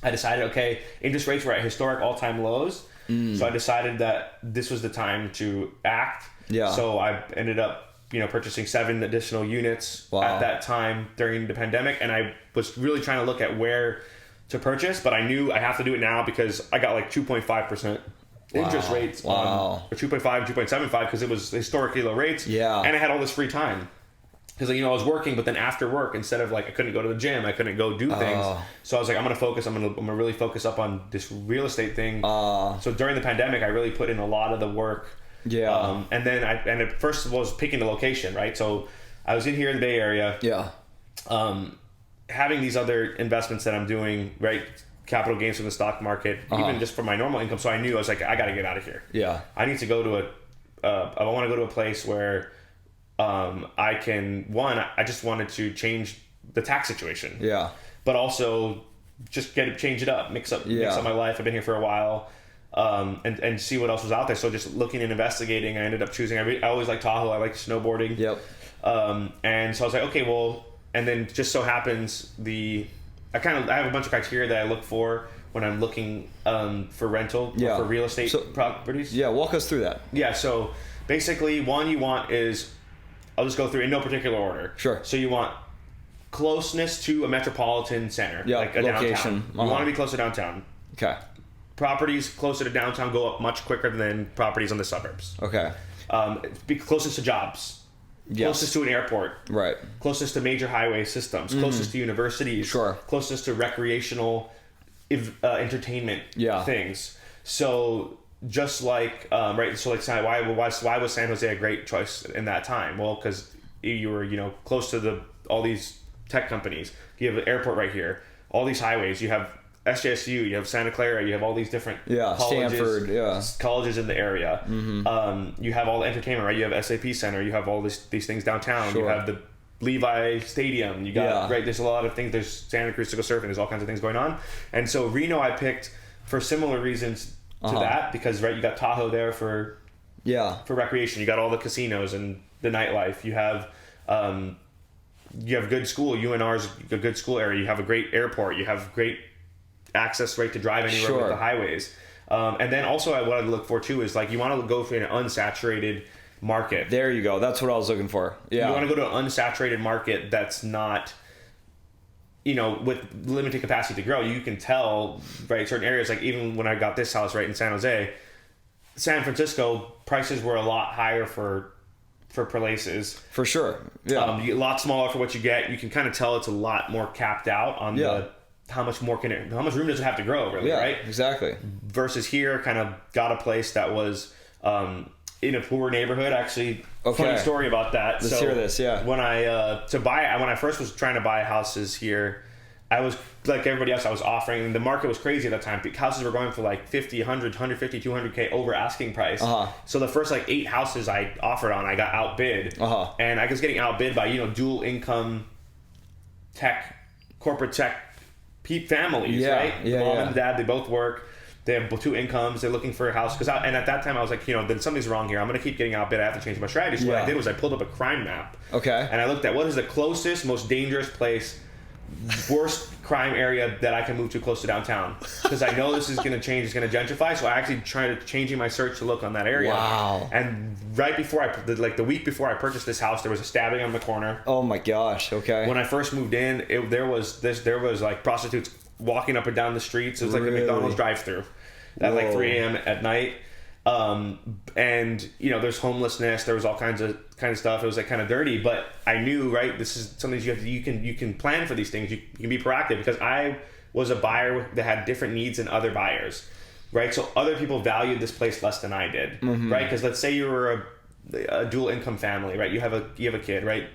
I decided, okay, interest rates were at historic all-time lows. So I decided that this was the time to act. Yeah. So I ended up, you know, purchasing 7 additional units at that time during the pandemic, and I was really trying to look at where to purchase, but I knew I have to do it now because I got like 2.5% interest rates or 2.5, 2.75 because it was historically low rates. Yeah. And I had all this free time because, you know, I was working, but then after work, instead of like I couldn't go to the gym, I couldn't go do things. So I was like, I'm gonna really focus up on this real estate thing. So during the pandemic, I really put in a lot of the work. Yeah. And then first of all, was picking the location, right? So I was in here in the Bay Area. Yeah. Having these other investments that I'm doing, right? Capital gains from the stock market, even just from my normal income. So I knew I was like, I got to get out of here. Yeah. I need to go to I want to go to a place where I just wanted to change the tax situation. Yeah. But also just change it up, mix up my life. I've been here for a while. And see what else was out there. So just looking and investigating, I ended up choosing. I always liked Tahoe. I liked snowboarding. Yep. And so I was like, okay, well, and then just so happens I have a bunch of criteria that I look for when I'm looking for rental or for real estate properties. Yeah, walk us through that. Yeah. So basically, one you want is, I'll just go through in no particular order. Sure. So you want closeness to a metropolitan center, like a location. Downtown. You want to be close to downtown. Okay. Properties closer to downtown go up much quicker than properties in the suburbs. Okay. Be closest to jobs. Yes. Closest to an airport. Right. Closest to major highway systems. Closest to universities. Sure. Closest to recreational entertainment things. So just like right, so like why was San Jose a great choice in that time? Well, because you were close to all these tech companies. You have the airport right here, all these highways. You have SJSU, you have Santa Clara, you have all these different colleges, Stanford, colleges in the area. You have all the entertainment, right? You have SAP Center, you have all these things downtown. Sure. You have the Levi Stadium. You got right. There's a lot of things. There's Santa Cruz to go surfing. There's all kinds of things going on. And so Reno, I picked for similar reasons to that, because right, you got Tahoe there for recreation. You got all the casinos and the nightlife. You have good school. UNR's a good school area. You have a great airport. You have great access right to drive anywhere with the highways. And then also what I'd look for too is like you want to go for an unsaturated market. There you go. That's what I was looking for. Yeah. You want to go to an unsaturated market that's not, with limited capacity to grow. You can tell, right, certain areas, like even when I got this house right in San Jose, San Francisco, prices were a lot higher for places. For sure. Yeah. A lot smaller for what you get. You can kind of tell it's a lot more capped out on how much room does it have to grow, really, right? Exactly. Versus here, kind of got a place that was in a poor neighborhood. Actually, funny story about that. Let's hear this. Yeah. When I first was trying to buy houses here, I was like everybody else. I was offering. The market was crazy at that time. Houses were going for like 50, 100, 150, 200K over asking price. So the first like 8 houses I offered on, I got outbid, and I was getting outbid by dual income corporate tech families, right? The mom and the dad, they both work. They have 2 incomes. They're looking for a house. And at that time, I was like, then something's wrong here. I'm going to keep getting outbid. I have to change my strategy. So what I did was I pulled up a crime map. Okay. And I looked at what is the closest, most dangerous place, worst crime area that I can move to close to downtown. Because I know this is going to change. It's going to gentrify. So I actually tried changing my search to look on that area. Wow. And right before the week before I purchased this house, there was a stabbing on the corner. Oh my gosh. Okay. When I first moved in, there was like prostitutes walking up and down the streets. It was like a McDonald's drive-thru at like 3 a.m. at night. And there's homelessness. There was all kinds of stuff. It was like kind of dirty, but I knew, right, this is something you can plan for these things. You can be proactive, because I was a buyer that had different needs than other buyers, right? So other people valued this place less than I did, right? Because let's say you were a dual income family, right? You have a kid, right?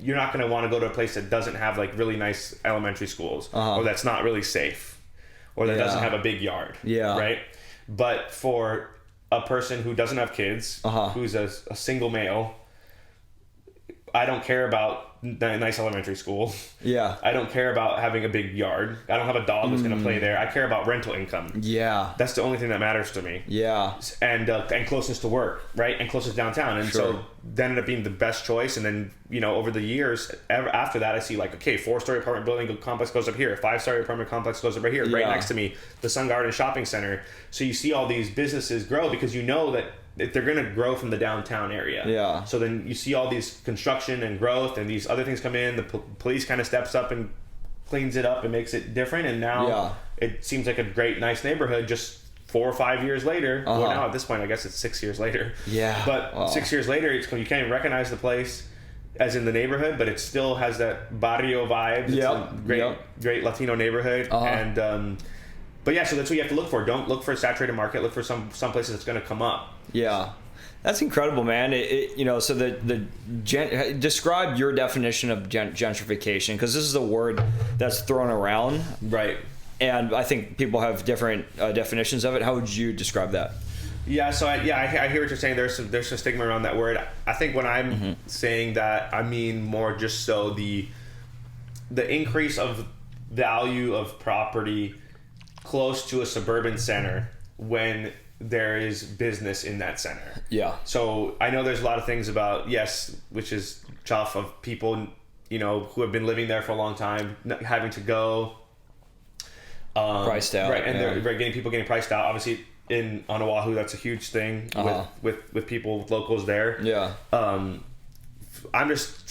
You're not going to want to go to a place that doesn't have like really nice elementary schools, or that's not really safe, or that doesn't have a big yard, right? But for a person who doesn't have kids, who's a single male, I don't care about a nice elementary school. Yeah. I don't care about having a big yard. I don't have a dog that's going to play there. I care about rental income. Yeah. That's the only thing that matters to me. Yeah. And closest to work, right? And closest downtown. And so that ended up being the best choice. And then, over the years, after that, I see like, okay, 4-story apartment building complex goes up here. 5-story apartment complex goes up right here. Right next to me, the Sun Garden Shopping Center. So you see all these businesses grow, because you know that they're going to grow from the downtown area. Yeah. So then you see all these construction and growth, and these other things come in. The police kind of steps up and cleans it up and makes it different. And now it seems like a great, nice neighborhood just 4 or 5 years later. Well, now at this point, I guess it's 6 years later. Yeah. But 6 years later, you can't even recognize the place as in the neighborhood, but it still has that barrio vibe. It's a great Latino neighborhood. And but yeah, so that's what you have to look for. Don't look for a saturated market. Look for some places that's going to come up. Yeah. That's incredible, man. So describe your definition of gentrification, because this is a word that's thrown around. Right. And I think people have different definitions of it. How would you describe that? Yeah, so I hear what you're saying. There's some stigma around that word. I think when I'm saying that, I mean more just so the increase of value of property close to a suburban center when there is business in that center. Yeah. So I know there's a lot of things about, which is tough, of people, who have been living there for a long time, not having to go. Priced out. Right, and they're getting priced out. Obviously, on Oahu, that's a huge thing with people, with locals there. Yeah. I'm just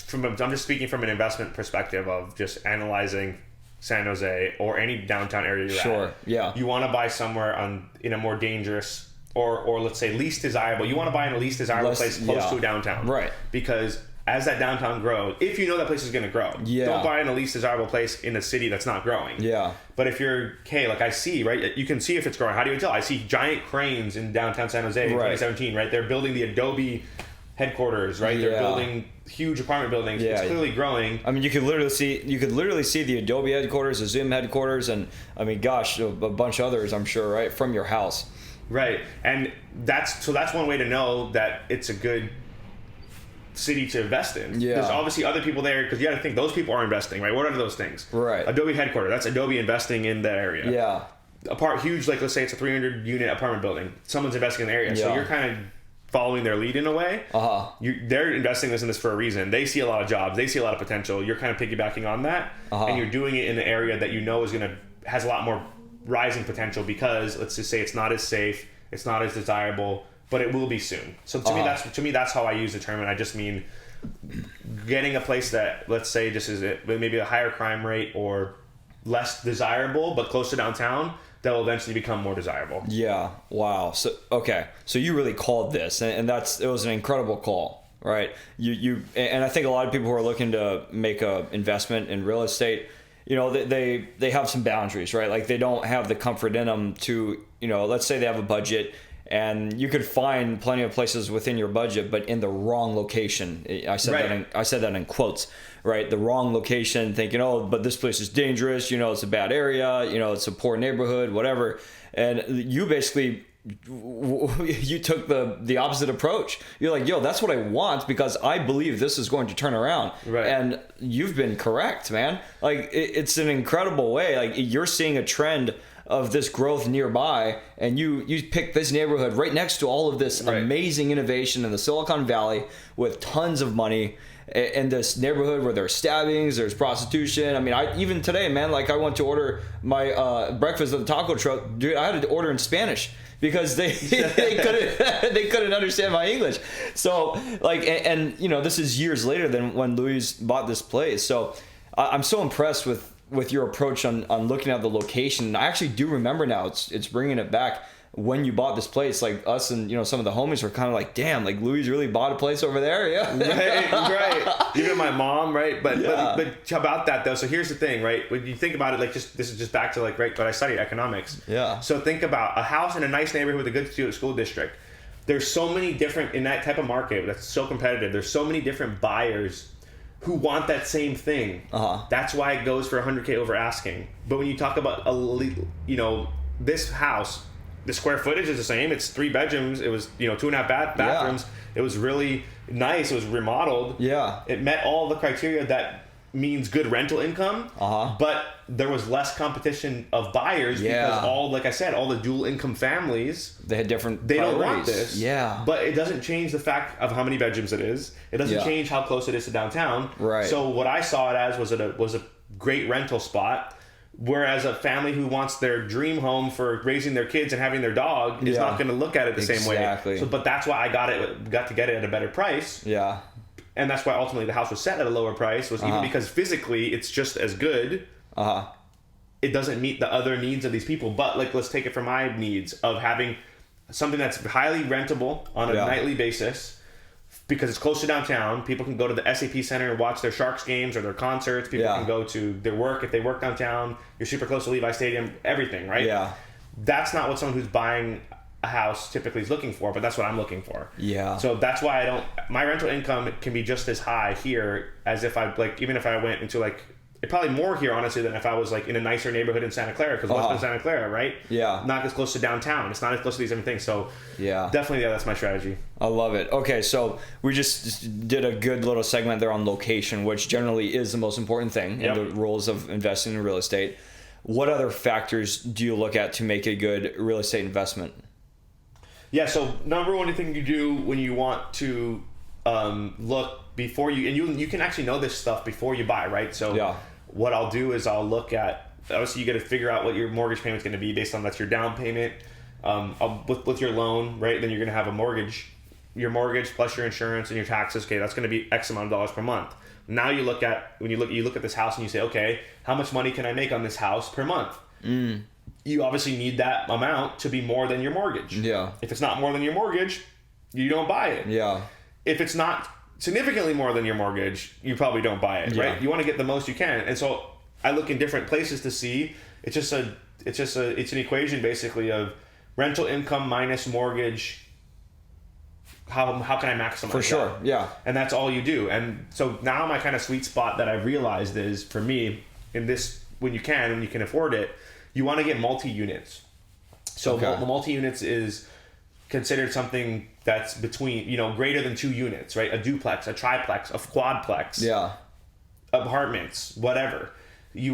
speaking from an investment perspective of just analyzing San Jose or any downtown area you're at. Yeah. You want to buy somewhere in a more dangerous or let's say least desirable. You want to buy in a least desirable place close to a downtown. Right. Because as that downtown grows, if you know that place is going to grow, don't buy in the least desirable place in a city that's not growing. Yeah. But if you're, like I see, right, you can see if it's growing. How do you tell? I see giant cranes in downtown San Jose in 2017, right? They're building the Adobe headquarters, right? They're building huge apartment buildings. It's clearly growing. I mean, you could literally see the Adobe headquarters, the Zoom headquarters, and I mean, gosh, a bunch of others, I'm sure, right, from your house. Right. And that's one way to know that it's a good city to invest in. Yeah. There's obviously other people there, because you got to think those people are investing, right? What are those things? Right. Adobe headquarters, that's Adobe investing in that area. Yeah. Huge, like let's say it's a 300 unit apartment building. Someone's investing in the area. So you're kind of following their lead in a way. They're investing in this for a reason. They see a lot of jobs. They see a lot of potential. You're kind of piggybacking on that. And you're doing it in an area that you know has a lot more rising potential, because let's just say it's not as safe, it's not as desirable, but it will be soon. So to me that's how I use the term, and I just mean getting a place that, let's say, just is maybe a higher crime rate or less desirable but close to downtown, that will eventually become more desirable. Yeah. Wow. So so you really called this, and it was an incredible call, right? And I think a lot of people who are looking to make a investment in real estate, they have some boundaries, right? Like they don't have the comfort in them to, let's say they have a budget, and you could find plenty of places within your budget, but in the wrong location. I said that in quotes, right? The wrong location, thinking, but this place is dangerous. It's a bad area. It's a poor neighborhood, whatever. And you basically, you took the opposite approach. You're like, that's what I want, because I believe this is going to turn around. Right. And you've been correct, man. Like it's an incredible way. Like you're seeing a trend of this growth nearby, and you pick this neighborhood right next to all of this amazing innovation in the Silicon Valley with tons of money, in this neighborhood where there's stabbings, there's prostitution. I mean, even today, man, like I went to order my breakfast at the taco truck, dude, I had to order in Spanish because they couldn't understand my English. So like, and this is years later than when Luis bought this place. So I'm so impressed with your approach on looking at the location. I actually do remember now, it's bringing it back. When you bought this place, like us and some of the homies were kind of like, damn, like Luis really bought a place over there. Right. Even my mom, right? But about that though, so here's the thing, right? When you think about it, like this is just back to like, right, but I studied economics. Yeah. So think about a house in a nice neighborhood with a good school district. There's so many different, in that type of market that's so competitive, there's so many different buyers who want that same thing. That's why it goes for 100K over asking. But when you talk about this house, the square footage is the same. It's 3 bedrooms. It was 2.5 bathrooms. It was really nice. It was remodeled. Yeah. It met all the criteria that means good rental income. But there was less competition of buyers because all the dual income families, they had different They priorities. don't want this. Yeah. But it doesn't change the fact of how many bedrooms it is. It doesn't change how close it is to downtown. Right. So what I saw it as was a great rental spot. Whereas a family who wants their dream home for raising their kids and having their dog is not going to look at it the same way. So, but that's why I got to get it at a better price. Yeah. And that's why ultimately the house was set at a lower price, was even because physically it's just as good. It doesn't meet the other needs of these people. But like, let's take it for my needs of having something that's highly rentable on a nightly basis. Because it's close to downtown, people can go to the SAP Center and watch their Sharks games or their concerts. People can go to their work if they work downtown. You're super close to Levi Stadium, everything, right? Yeah. That's not what someone who's buying a house typically is looking for, but that's what I'm looking for. Yeah. So that's why my rental income can be just as high here as if even if I went into it probably more here, honestly, than if I was in a nicer neighborhood in Santa Clara, because what's in Santa Clara, right? Yeah. Not as close to downtown. It's not as close to these different things. So definitely, that's my strategy. I love it. Okay, so we just did a good little segment there on location, which generally is the most important thing in the rules of investing in real estate. What other factors do you look at to make a good real estate investment? Yeah, so number one thing you do when you want to look before you can actually know this stuff before you buy, right? So what I'll do is I'll look at, obviously you got to figure out what your mortgage payment's going to be based on that's your down payment. With your loan, right? Then you're going to have your mortgage plus your insurance and your taxes. Okay, that's going to be X amount of dollars per month. Now you look at this house and you say, okay, how much money can I make on this house per month? You obviously need that amount to be more than your mortgage. Yeah. If it's not more than your mortgage, you don't buy it. Yeah. If it's not significantly more than your mortgage, you probably don't buy it, right? You want to get the most you can. And so I look in different places to see. It's an equation basically of rental income minus mortgage. How can I maximize For sure, that? yeah. And that's all you do. And so now my kind of sweet spot that I've realized is, for me, in this, when you can afford it, you want to get multi-units. So multi-units is considered something that's between, greater than 2 units, right? A duplex, a triplex, a quadplex. Yeah. Apartments, whatever.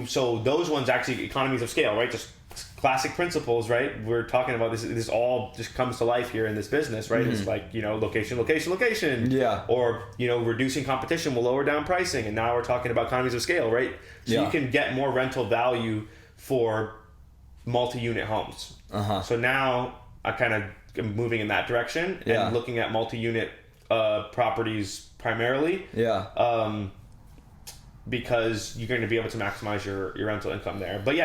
So those ones actually economies of scale, right? Just classic principles, right? We're talking about this all just comes to life here in this business, right? It's like, location. Yeah. Or, reducing competition will lower down pricing. And now we're talking about economies of scale, right? So you can get more rental value for multi-unit homes. So now I kind of am moving in that direction and looking at multi-unit properties primarily. Yeah. Because you're going to be able to maximize your rental income there. But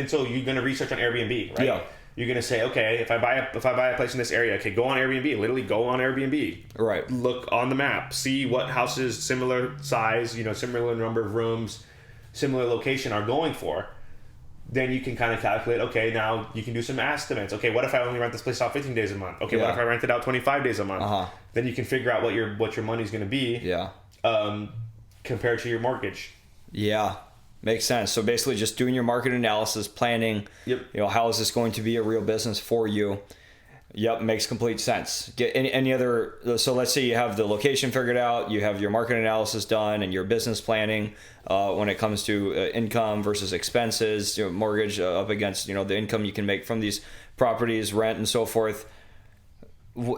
so you're going to research on Airbnb, right? Yeah. You're going to say, okay, if I buy a place in this area, okay, go on Airbnb. Literally go on Airbnb. Right. Look on the map. See what houses similar size, similar number of rooms, similar location are going for. Then you can kind of calculate, okay, now you can do some estimates. Okay, what if I only rent this place out 15 days a month? Okay, what if I rent it out 25 days a month? Then you can figure out what your money's going to be. Yeah. Compared to your mortgage. Yeah, makes sense. So basically just doing your market analysis, planning, how is this going to be a real business for you? Yep, makes complete sense. Get any other, so let's say you have the location figured out, you have your market analysis done and your business planning when it comes to income versus expenses, mortgage up against, the income you can make from these properties, rent and so forth.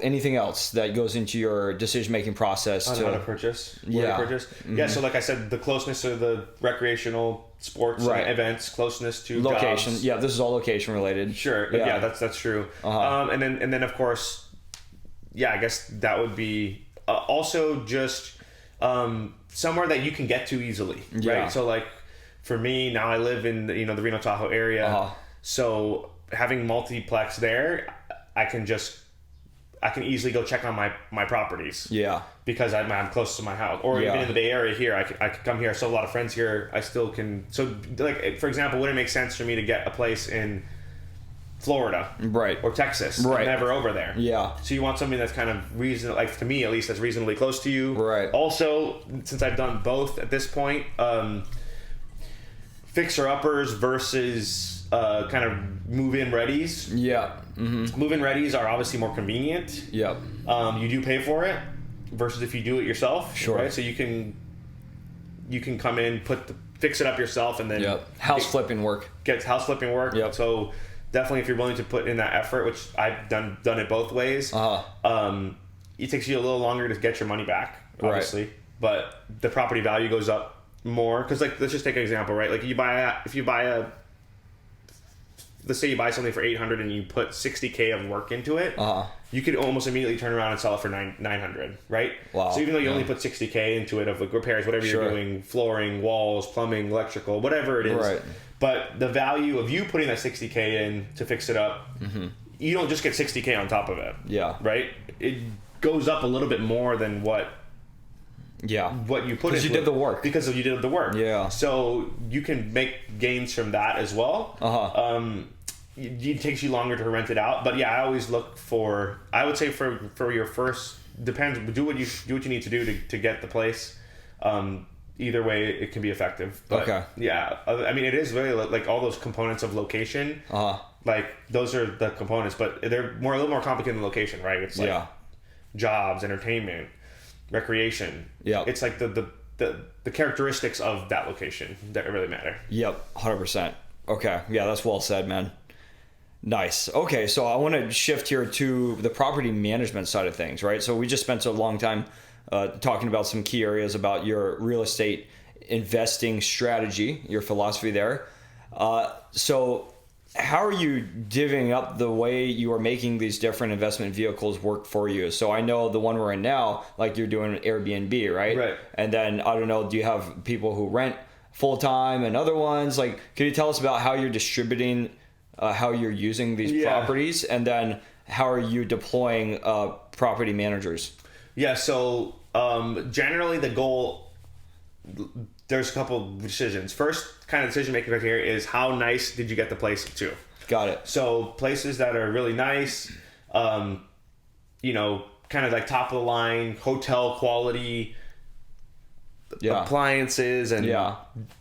Anything else that goes into your decision-making process on how to purchase? Yeah, so like I said, the closeness to the recreational sports events, closeness to location. jobs. Yeah, this is all location related. Sure. Yeah, that's true. And then of course, I guess that would be also just somewhere that you can get to easily, right? So like for me now, I live in the Reno Tahoe area, so having multiplex there, I can easily go check on my properties. Yeah. Because I'm close to my house. Or even in the Bay Area here, I could come here. I still have a lot of friends here. I still can. So, like, for example, would it make sense for me to get a place in Florida? Right. Or Texas? Right. I'm never over there. Yeah. So you want something that's kind of reasonable, like to me at least, that's reasonably close to you. Right. Also, since I've done both at this point, fixer-uppers versus kind of move-in readies. Yeah. Mm-hmm. Move-in readies are obviously more convenient. Yep. You do pay for it versus if you do it yourself. Sure. Right? So you can come in, fix it up yourself, and then house flipping work. Get house flipping work. Yep. So definitely, if you're willing to put in that effort, which I've done it both ways. It takes you a little longer to get your money back, obviously, but the property value goes up more. Because let's just take an example, right? Like let's say you buy something for $800 and you put $60K of work into it, you could almost immediately turn around and sell it for $900, right? Wow. So even though you only put $60K into it of like repairs, whatever you're doing, flooring, walls, plumbing, electrical, whatever it is, right. But the value of you putting that $60K in to fix it up, you don't just get $60K on top of it. Yeah. Right? It goes up a little bit more than what you put in. Because you did the work. Because you did the work. Yeah. So you can make gains from that as well. It takes you longer to rent it out, but I always look for. I would say for your first, depends. Do what you need to do to get the place. Either way, it can be effective. But I mean, it is really like all those components of location. Like those are the components, but they're a little more complicated than location, right? It's like jobs, entertainment, recreation. Yeah, it's like the characteristics of that location that really matter. Yep, 100%. Okay, that's well said, man. Nice. Okay, so I want to shift here to the property management side of things, right? So we just spent a long time talking about some key areas about your real estate investing strategy, your philosophy there. So how are you divvying up the way you are making these different investment vehicles work for you? So I know the one we're in now, like you're doing Airbnb, right? Right. And then, I don't know, do you have people who rent full-time and other ones? Like, can you tell us about how you're distributing, how you're using these properties? And then how are you deploying property managers? Yeah, so Generally the goal, there's a couple decisions. First kind of decision making criteria is how nice did you get the place to? Got it. So places that are really nice, you know, kind of like top of the line, hotel quality, appliances and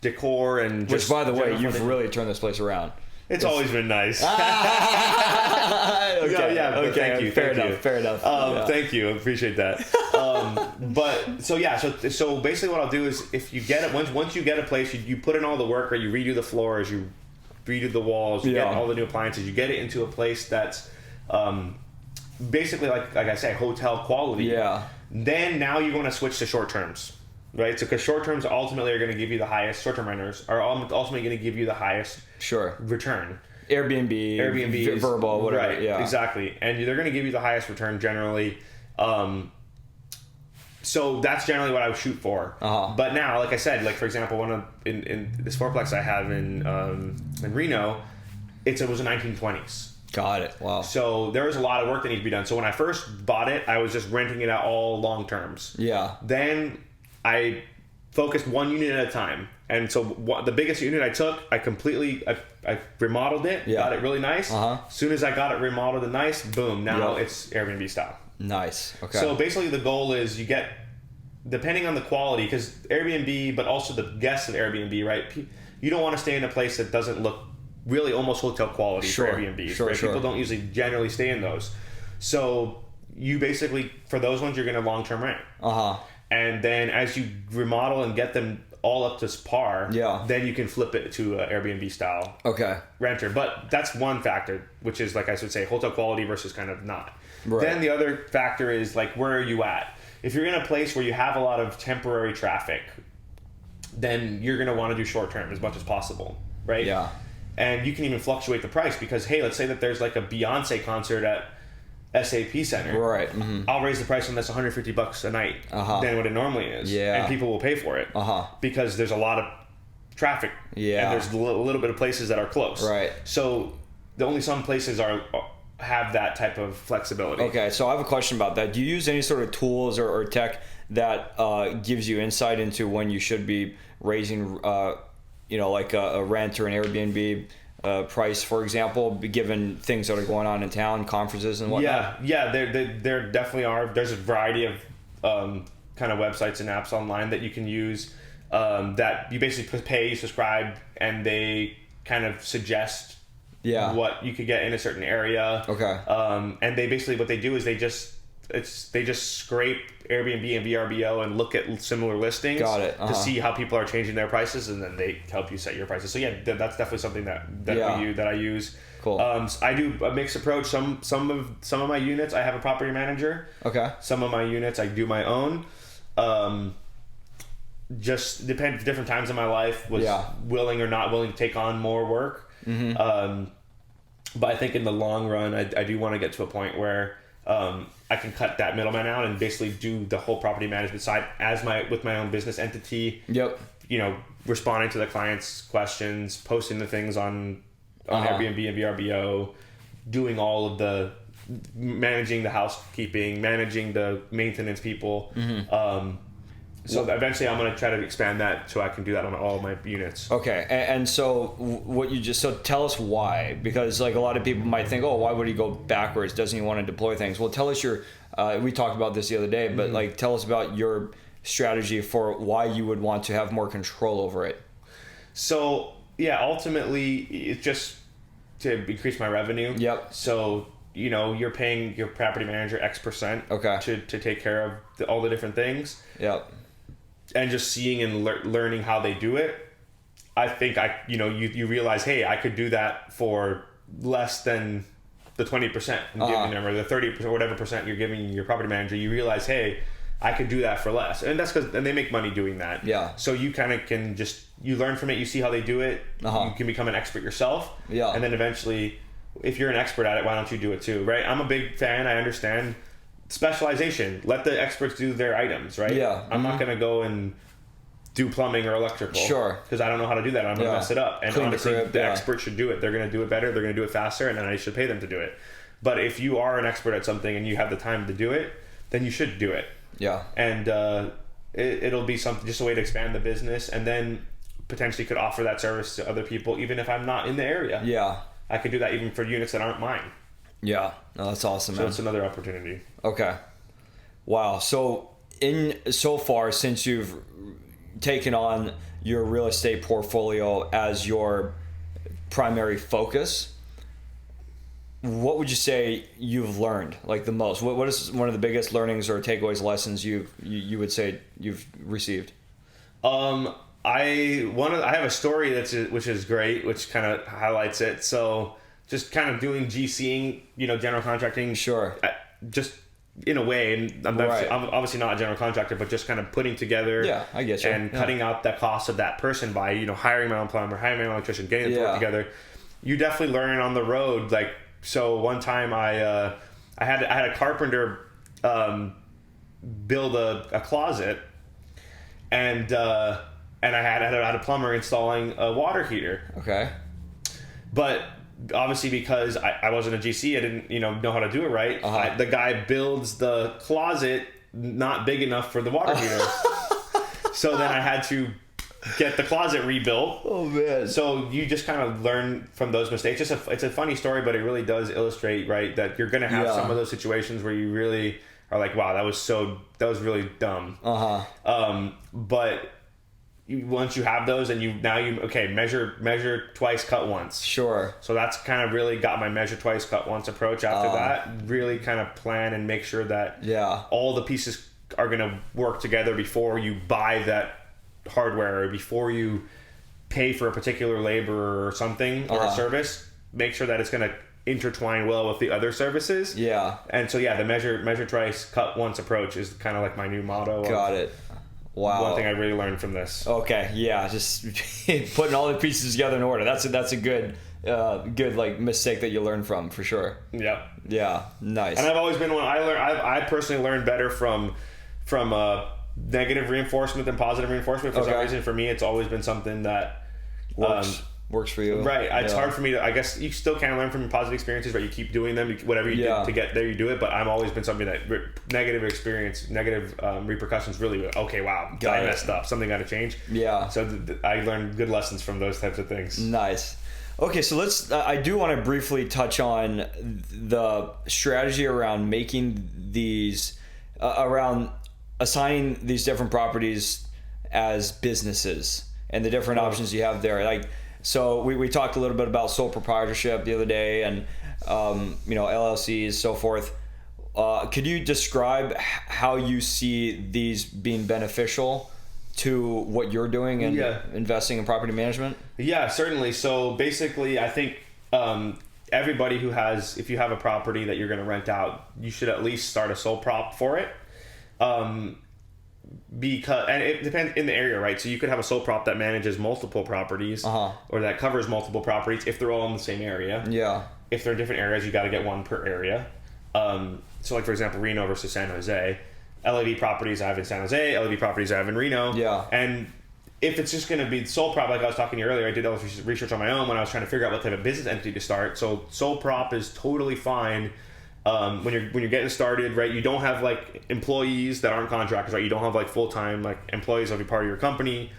decor, and which, by the way, you've really turned this place around. It's always been nice. Okay. Thank you. Fair enough. Thank you. I appreciate that. But so basically what I'll do is, if you get it, once you get a place, you put in all the work, right? You redo the floors, you redo the walls, you get all the new appliances, you get it into a place that's basically like I say, hotel quality. Yeah. Then now you want to switch to short terms. Right, so because short terms ultimately are going to give you the highest. Short term renters are ultimately going to give you the highest return. Airbnb, Verbal, whatever. Right, exactly, and they're going to give you the highest return generally. So that's generally what I would shoot for. But now, like I said, like for example, in this fourplex I have in Reno, it was a 1920s. Got it. Wow. So there was a lot of work that needed to be done. So when I first bought it, I was just renting it out all long terms. Yeah. Then I focused one unit at a time, and so the biggest unit I took, I remodeled it, got it really nice. As soon as I got it remodeled and nice, boom, now it's Airbnb style. Nice. Okay. So basically the goal is you get, depending on the quality, because Airbnb, but also the guests of Airbnb, right? You don't want to stay in a place that doesn't look really almost hotel quality for Airbnbs. Right? People don't usually generally stay in those. So you basically, for those ones, you're going to long-term rent. And then as you remodel and get them all up to par, then you can flip it to an Airbnb style renter. But that's one factor, which is, like I should say, hotel quality versus kind of not. Right. Then the other factor is, like, where are you at? If you're in a place where you have a lot of temporary traffic, then you're going to want to do short term as much as possible, right? Yeah. And you can even fluctuate the price because, hey, let's say that there's like a Beyonce concert at SAP Center. Right. I'll raise the price on this $150 a night than what it normally is. Yeah. And people will pay for it because there's a lot of traffic. Yeah. And there's a little bit of places that are close. Right. So only some places have that type of flexibility. Okay. So I have a question about that. Do you use any sort of tools or tech that gives you insight into when you should be raising, like a rent or an Airbnb price, for example, given things that are going on in town, conferences and whatnot? Yeah, there definitely are. There's a variety of kind of websites and apps online that you can use that you basically pay, subscribe, and they kind of suggest what you could get in a certain area. Okay. And they basically, what they do is they just scrape Airbnb and VRBO and look at similar listings to see how people are changing their prices, and then they help you set your prices. So yeah, that's definitely something that I use. Cool. I do a mixed approach. Some of my units I have a property manager. Okay. Some of my units I do my own. Just depends. Different times in my life was willing or not willing to take on more work. But I think in the long run, I do want to get to a point where I can cut that middleman out and basically do the whole property management side with my own business entity. Yep. Responding to the clients' questions, posting the things on Airbnb and VRBO, doing all of the managing the housekeeping, managing the maintenance people. So eventually I'm going to try to expand that so I can do that on all of my units. Okay. And so tell us why, because like a lot of people might think, oh, why would he go backwards? Doesn't he want to deploy things? Well, tell us we talked about this the other day, but like tell us about your strategy for why you would want to have more control over it. So yeah, ultimately it's just to increase my revenue. Yep. So you're paying your property manager X% to take care of all the different things. Yep. And just seeing and learning how they do it, I think you realize, hey, I could do that for less than the 20% I'm giving them, or the 30% or whatever percent you're giving your property manager. You realize, hey, I could do that for less, and that's because they make money doing that. Yeah. So you kind of can you learn from it. You see how they do it. You can become an expert yourself. Yeah. And then eventually, if you're an expert at it, why don't you do it too? Right. I'm a big fan. I understand specialization. Let the experts do their items, right? Yeah. I'm not going to go and do plumbing or electrical. Sure. Because I don't know how to do that. I'm going to mess it up. And honestly, the expert should do it. They're going to do it better. They're going to do it faster, and then I should pay them to do it. But if you are an expert at something and you have the time to do it, then you should do it. Yeah. And it'll be something, just a way to expand the business, and then potentially could offer that service to other people, even if I'm not in the area. Yeah. I could do that even for units that aren't mine. Yeah. No, that's awesome, So man. it's another opportunity. Okay. Wow. So so far, since you've taken on your real estate portfolio as your primary focus, what would you say you've learned like the most? What is one of the biggest learnings or takeaways, lessons you would say you've received? I have a story which is great, which kind of highlights it. So just kind of doing GCing, general contracting. Sure. Just in a way, and I'm obviously not a general contractor, but just kind of putting together. Yeah, I get you. And cutting out the cost of that person by hiring my own plumber, hiring my own electrician, getting it together. You definitely learn on the road. Like, so one time I had a carpenter build a closet, and I had a plumber installing a water heater. Okay. But obviously, because I wasn't a GC, I didn't know how to do it right. The guy builds the closet not big enough for the water heater. So then I had to get the closet rebuilt. Oh man. So you just kind of learn from those mistakes. It's a funny story, but it really does illustrate, right, that you're going to have some of those situations where you really are like, wow, that was really dumb. But once you have those, and measure twice, cut once. Sure. So that's kind of really got my measure twice, cut once approach. After that, really kind of plan and make sure that all the pieces are going to work together before you buy that hardware, or before you pay for a particular labor or something or a service. Make sure that it's going to intertwine well with the other services. Yeah. And so the measure twice, cut once approach is kind of like my new motto. Got it. Wow. One thing I really learned from this. Okay, yeah, just putting all the pieces together in order. That's a good like mistake that you learn from, for sure. Yep. Yeah, nice. And I've always been one. I personally learned better from negative reinforcement than positive reinforcement. For some reason, for me, it's always been something that works for you. Right. It's hard for me to, I guess you still can learn from positive experiences, but you keep doing them, whatever you do to get there, you do it. But I've always been something that negative repercussions really, okay, wow, I messed up. Something got to change. Yeah. So I learned good lessons from those types of things. Nice. Okay, so I do want to briefly touch on the strategy around making these, around assigning these different properties as businesses and the different options you have there. Like, so we talked a little bit about sole proprietorship the other day, and LLCs, so forth. Could you describe how you see these being beneficial to what you're doing and investing in property management? Yeah, certainly. So basically, I think everybody if you have a property that you're going to rent out, you should at least start a sole prop for it. Because, and it depends in the area, right? So you could have a sole prop that manages multiple properties, or that covers multiple properties if they're all in the same area. Yeah. If they're in different areas, you got to get one per area. So like, for example, Reno versus San Jose, LAV properties I have in San Jose, LAV properties I have in Reno. Yeah. And if it's just going to be sole prop, like I was talking to you earlier, I did all this research on my own when I was trying to figure out what type of business entity to start. So sole prop is totally fine. When you're getting started, right? You don't have like employees that aren't contractors, right? You don't have like full-time like employees of a part of your company.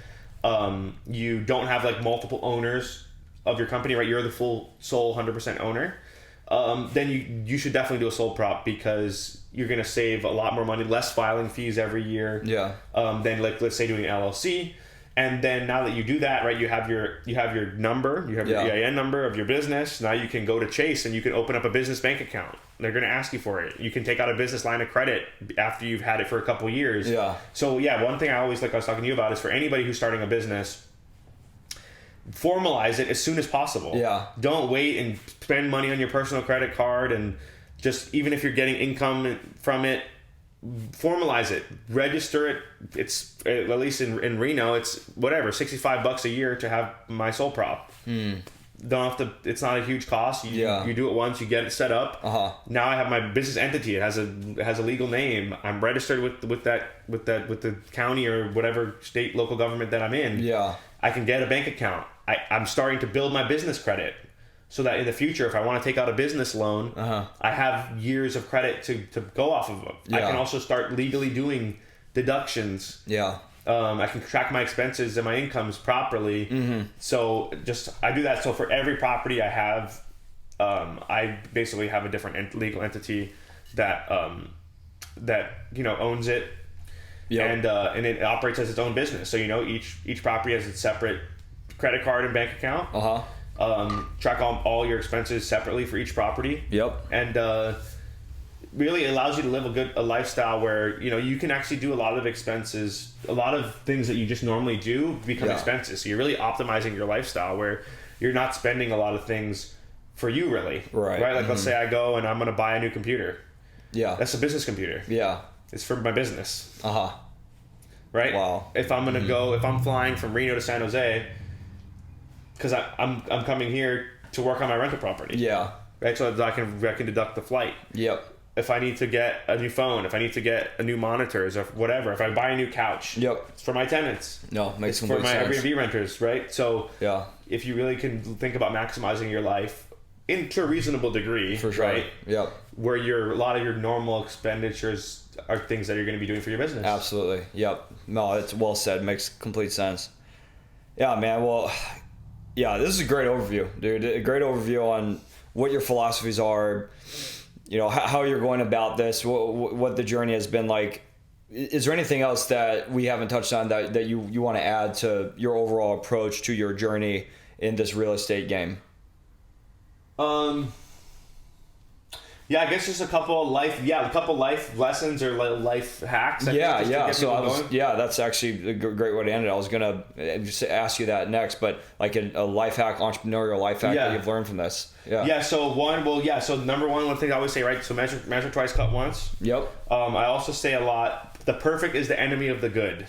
You don't have like multiple owners of your company, right? You're the full sole 100% owner. Then you should definitely do a sole prop, because you're going to save a lot more money, less filing fees every year. Yeah. Than like, let's say, doing an LLC. And then now that you do that, right, you have your number, you have your EIN number of your business. Now you can go to Chase and you can open up a business bank account. They're going to ask you for it. You can take out a business line of credit after you've had it for a couple of years. Yeah. So one thing I was talking to you about is, for anybody who's starting a business, formalize it as soon as possible. Yeah. Don't wait and spend money on your personal credit card, and just, even if you're getting income from it, formalize it, register it. It's, at least in Reno, it's whatever, $65 a year to have my sole prop. Don't have to, it's not a huge cost. You do it once, you get it set up. Now I have my business entity. It has a legal name. I'm registered with the county or whatever state, local government that I'm in. Yeah. I can get a bank account. I'm starting to build my business credit. so that in the future, if I want to take out a business loan, I have years of credit to go off of them. Yeah. I can also start legally doing deductions. Yeah. I can track my expenses and my incomes properly. So I do that. So for every property I have, I basically have a different legal entity that owns it. Yep. And it operates as its own business. So each property has its separate credit card and bank account. Track all your expenses separately for each property. Yep. And really allows you to live a lifestyle where you can actually do a lot of expenses, a lot of things that you just normally do become expenses. So you're really optimizing your lifestyle where you're not spending a lot of things for you, really. Right. Like let's say I go and I'm going to buy a new computer. Yeah. That's a business computer. Yeah. It's for my business. Right? Wow. If I'm going to go, if I'm flying from Reno to San Jose, because I'm coming here to work on my rental property. Yeah. Right? So that I can deduct the flight. Yep. If I need to get a new phone, if I need to get a new monitors or whatever, if I buy a new couch, it's for my tenants. No, makes complete sense. For my Airbnb renters, right? So if you really can think about maximizing your life to a reasonable degree, for sure. Right? Yep. Where a lot of your normal expenditures are things that you're going to be doing for your business. Absolutely. Yep. No, it's well said. Makes complete sense. Yeah, man. Well, yeah, this is a great overview, dude. A great overview on what your philosophies are, how you're going about this, what the journey has been like. Is there anything else that we haven't touched on that you want to add to your overall approach to your journey in this real estate game? Yeah, I guess just a couple life lessons or life hacks. So that's actually a great way to end it. I was gonna just ask you that next, but like a life hack, entrepreneurial life hack that you've learned from this. So number one thing I always say, right? So measure twice, cut once. Yep. I also say a lot, the perfect is the enemy of the good.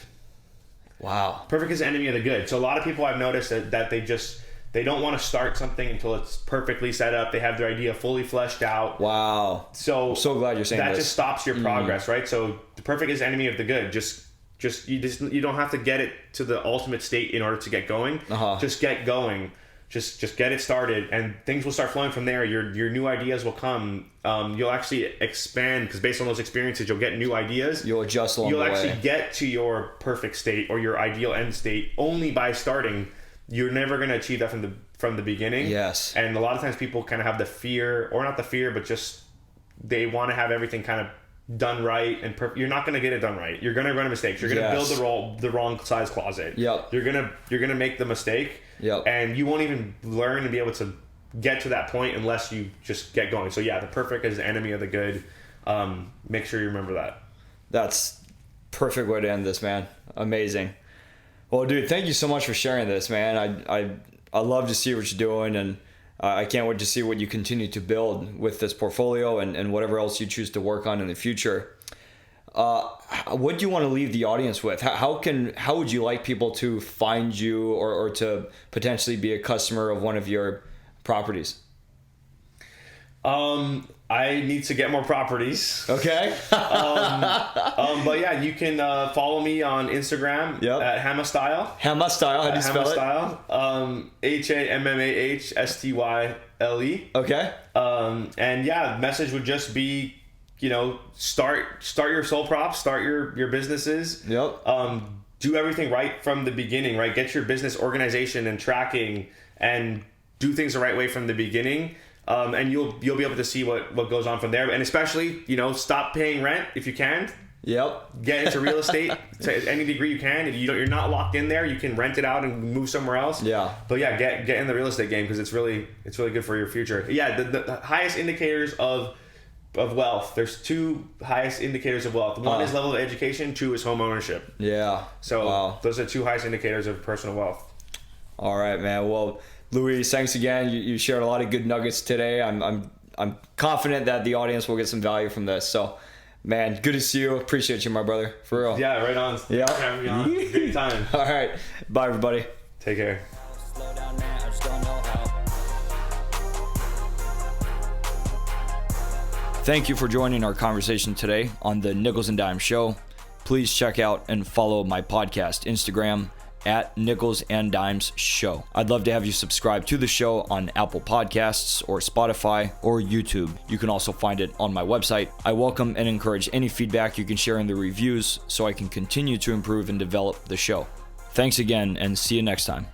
Wow. Perfect is the enemy of the good. So a lot of people I've noticed that they don't want to start something until it's perfectly set up. They have their idea fully fleshed out. Wow. So glad you're saying that this. just stops your progress, right? So the perfect is enemy of the good. You don't have to get it to the ultimate state in order to get going. Just get going. Just get it started, and things will start flowing from there. Your new ideas will come. You'll actually expand because based on those experiences, you'll get new ideas. You'll adjust along the way. You'll actually get to your perfect state or your ideal end state only by starting. You're never going to achieve that from the beginning. Yes. And a lot of times people kind of have the fear, or not the fear, but just they want to have everything kind of done right, and you're not going to get it done right. You're going to run mistakes. You're going to build the wrong size closet. Yep. You're going to make the mistake. Yep. And you won't even learn and be able to get to that point unless you just get going. So the perfect is the enemy of the good. Make sure you remember that. That's perfect way to end this, man. Amazing. Well, dude, thank you so much for sharing this, man. I love to see what you're doing, and I can't wait to see what you continue to build with this portfolio and whatever else you choose to work on in the future. What do you want to leave the audience with? How would you like people to find you or to potentially be a customer of one of your properties? I need to get more properties. Okay. But yeah, you can follow me on Instagram at Hammastyle. Hammastyle, how do you spell it? Hammastyle. Okay. And message would just be, start your sole props, start your businesses. Yep. Do everything right from the beginning, right? Get your business organization and tracking and do things the right way from the beginning. And you'll be able to see what goes on from there. And especially, stop paying rent if you can. Yep. Get into real estate to any degree you can. If you're not locked in there, you can rent it out and move somewhere else. Yeah. But get in the real estate game because it's really good for your future. Yeah. The highest indicators of wealth. There's two highest indicators of wealth. One is level of education. 2 is home ownership. Yeah. So those are 2 highest indicators of personal wealth. All right, man. Well, Luis, thanks again. You shared a lot of good nuggets today. I'm confident that the audience will get some value from this. So, man, good to see you. Appreciate you, my brother. For real. Yeah, right on. Yeah. Having me on. Great time. All right. Bye, everybody. Take care. Thank you for joining our conversation today on the Nichols and Dime Show. Please check out and follow my podcast Instagram at Nichols and Dimes Show. I'd love to have you subscribe to the show on Apple Podcasts or Spotify or YouTube. You can also find it on my website. I welcome and encourage any feedback you can share in the reviews so I can continue to improve and develop the show. Thanks again, and see you next time.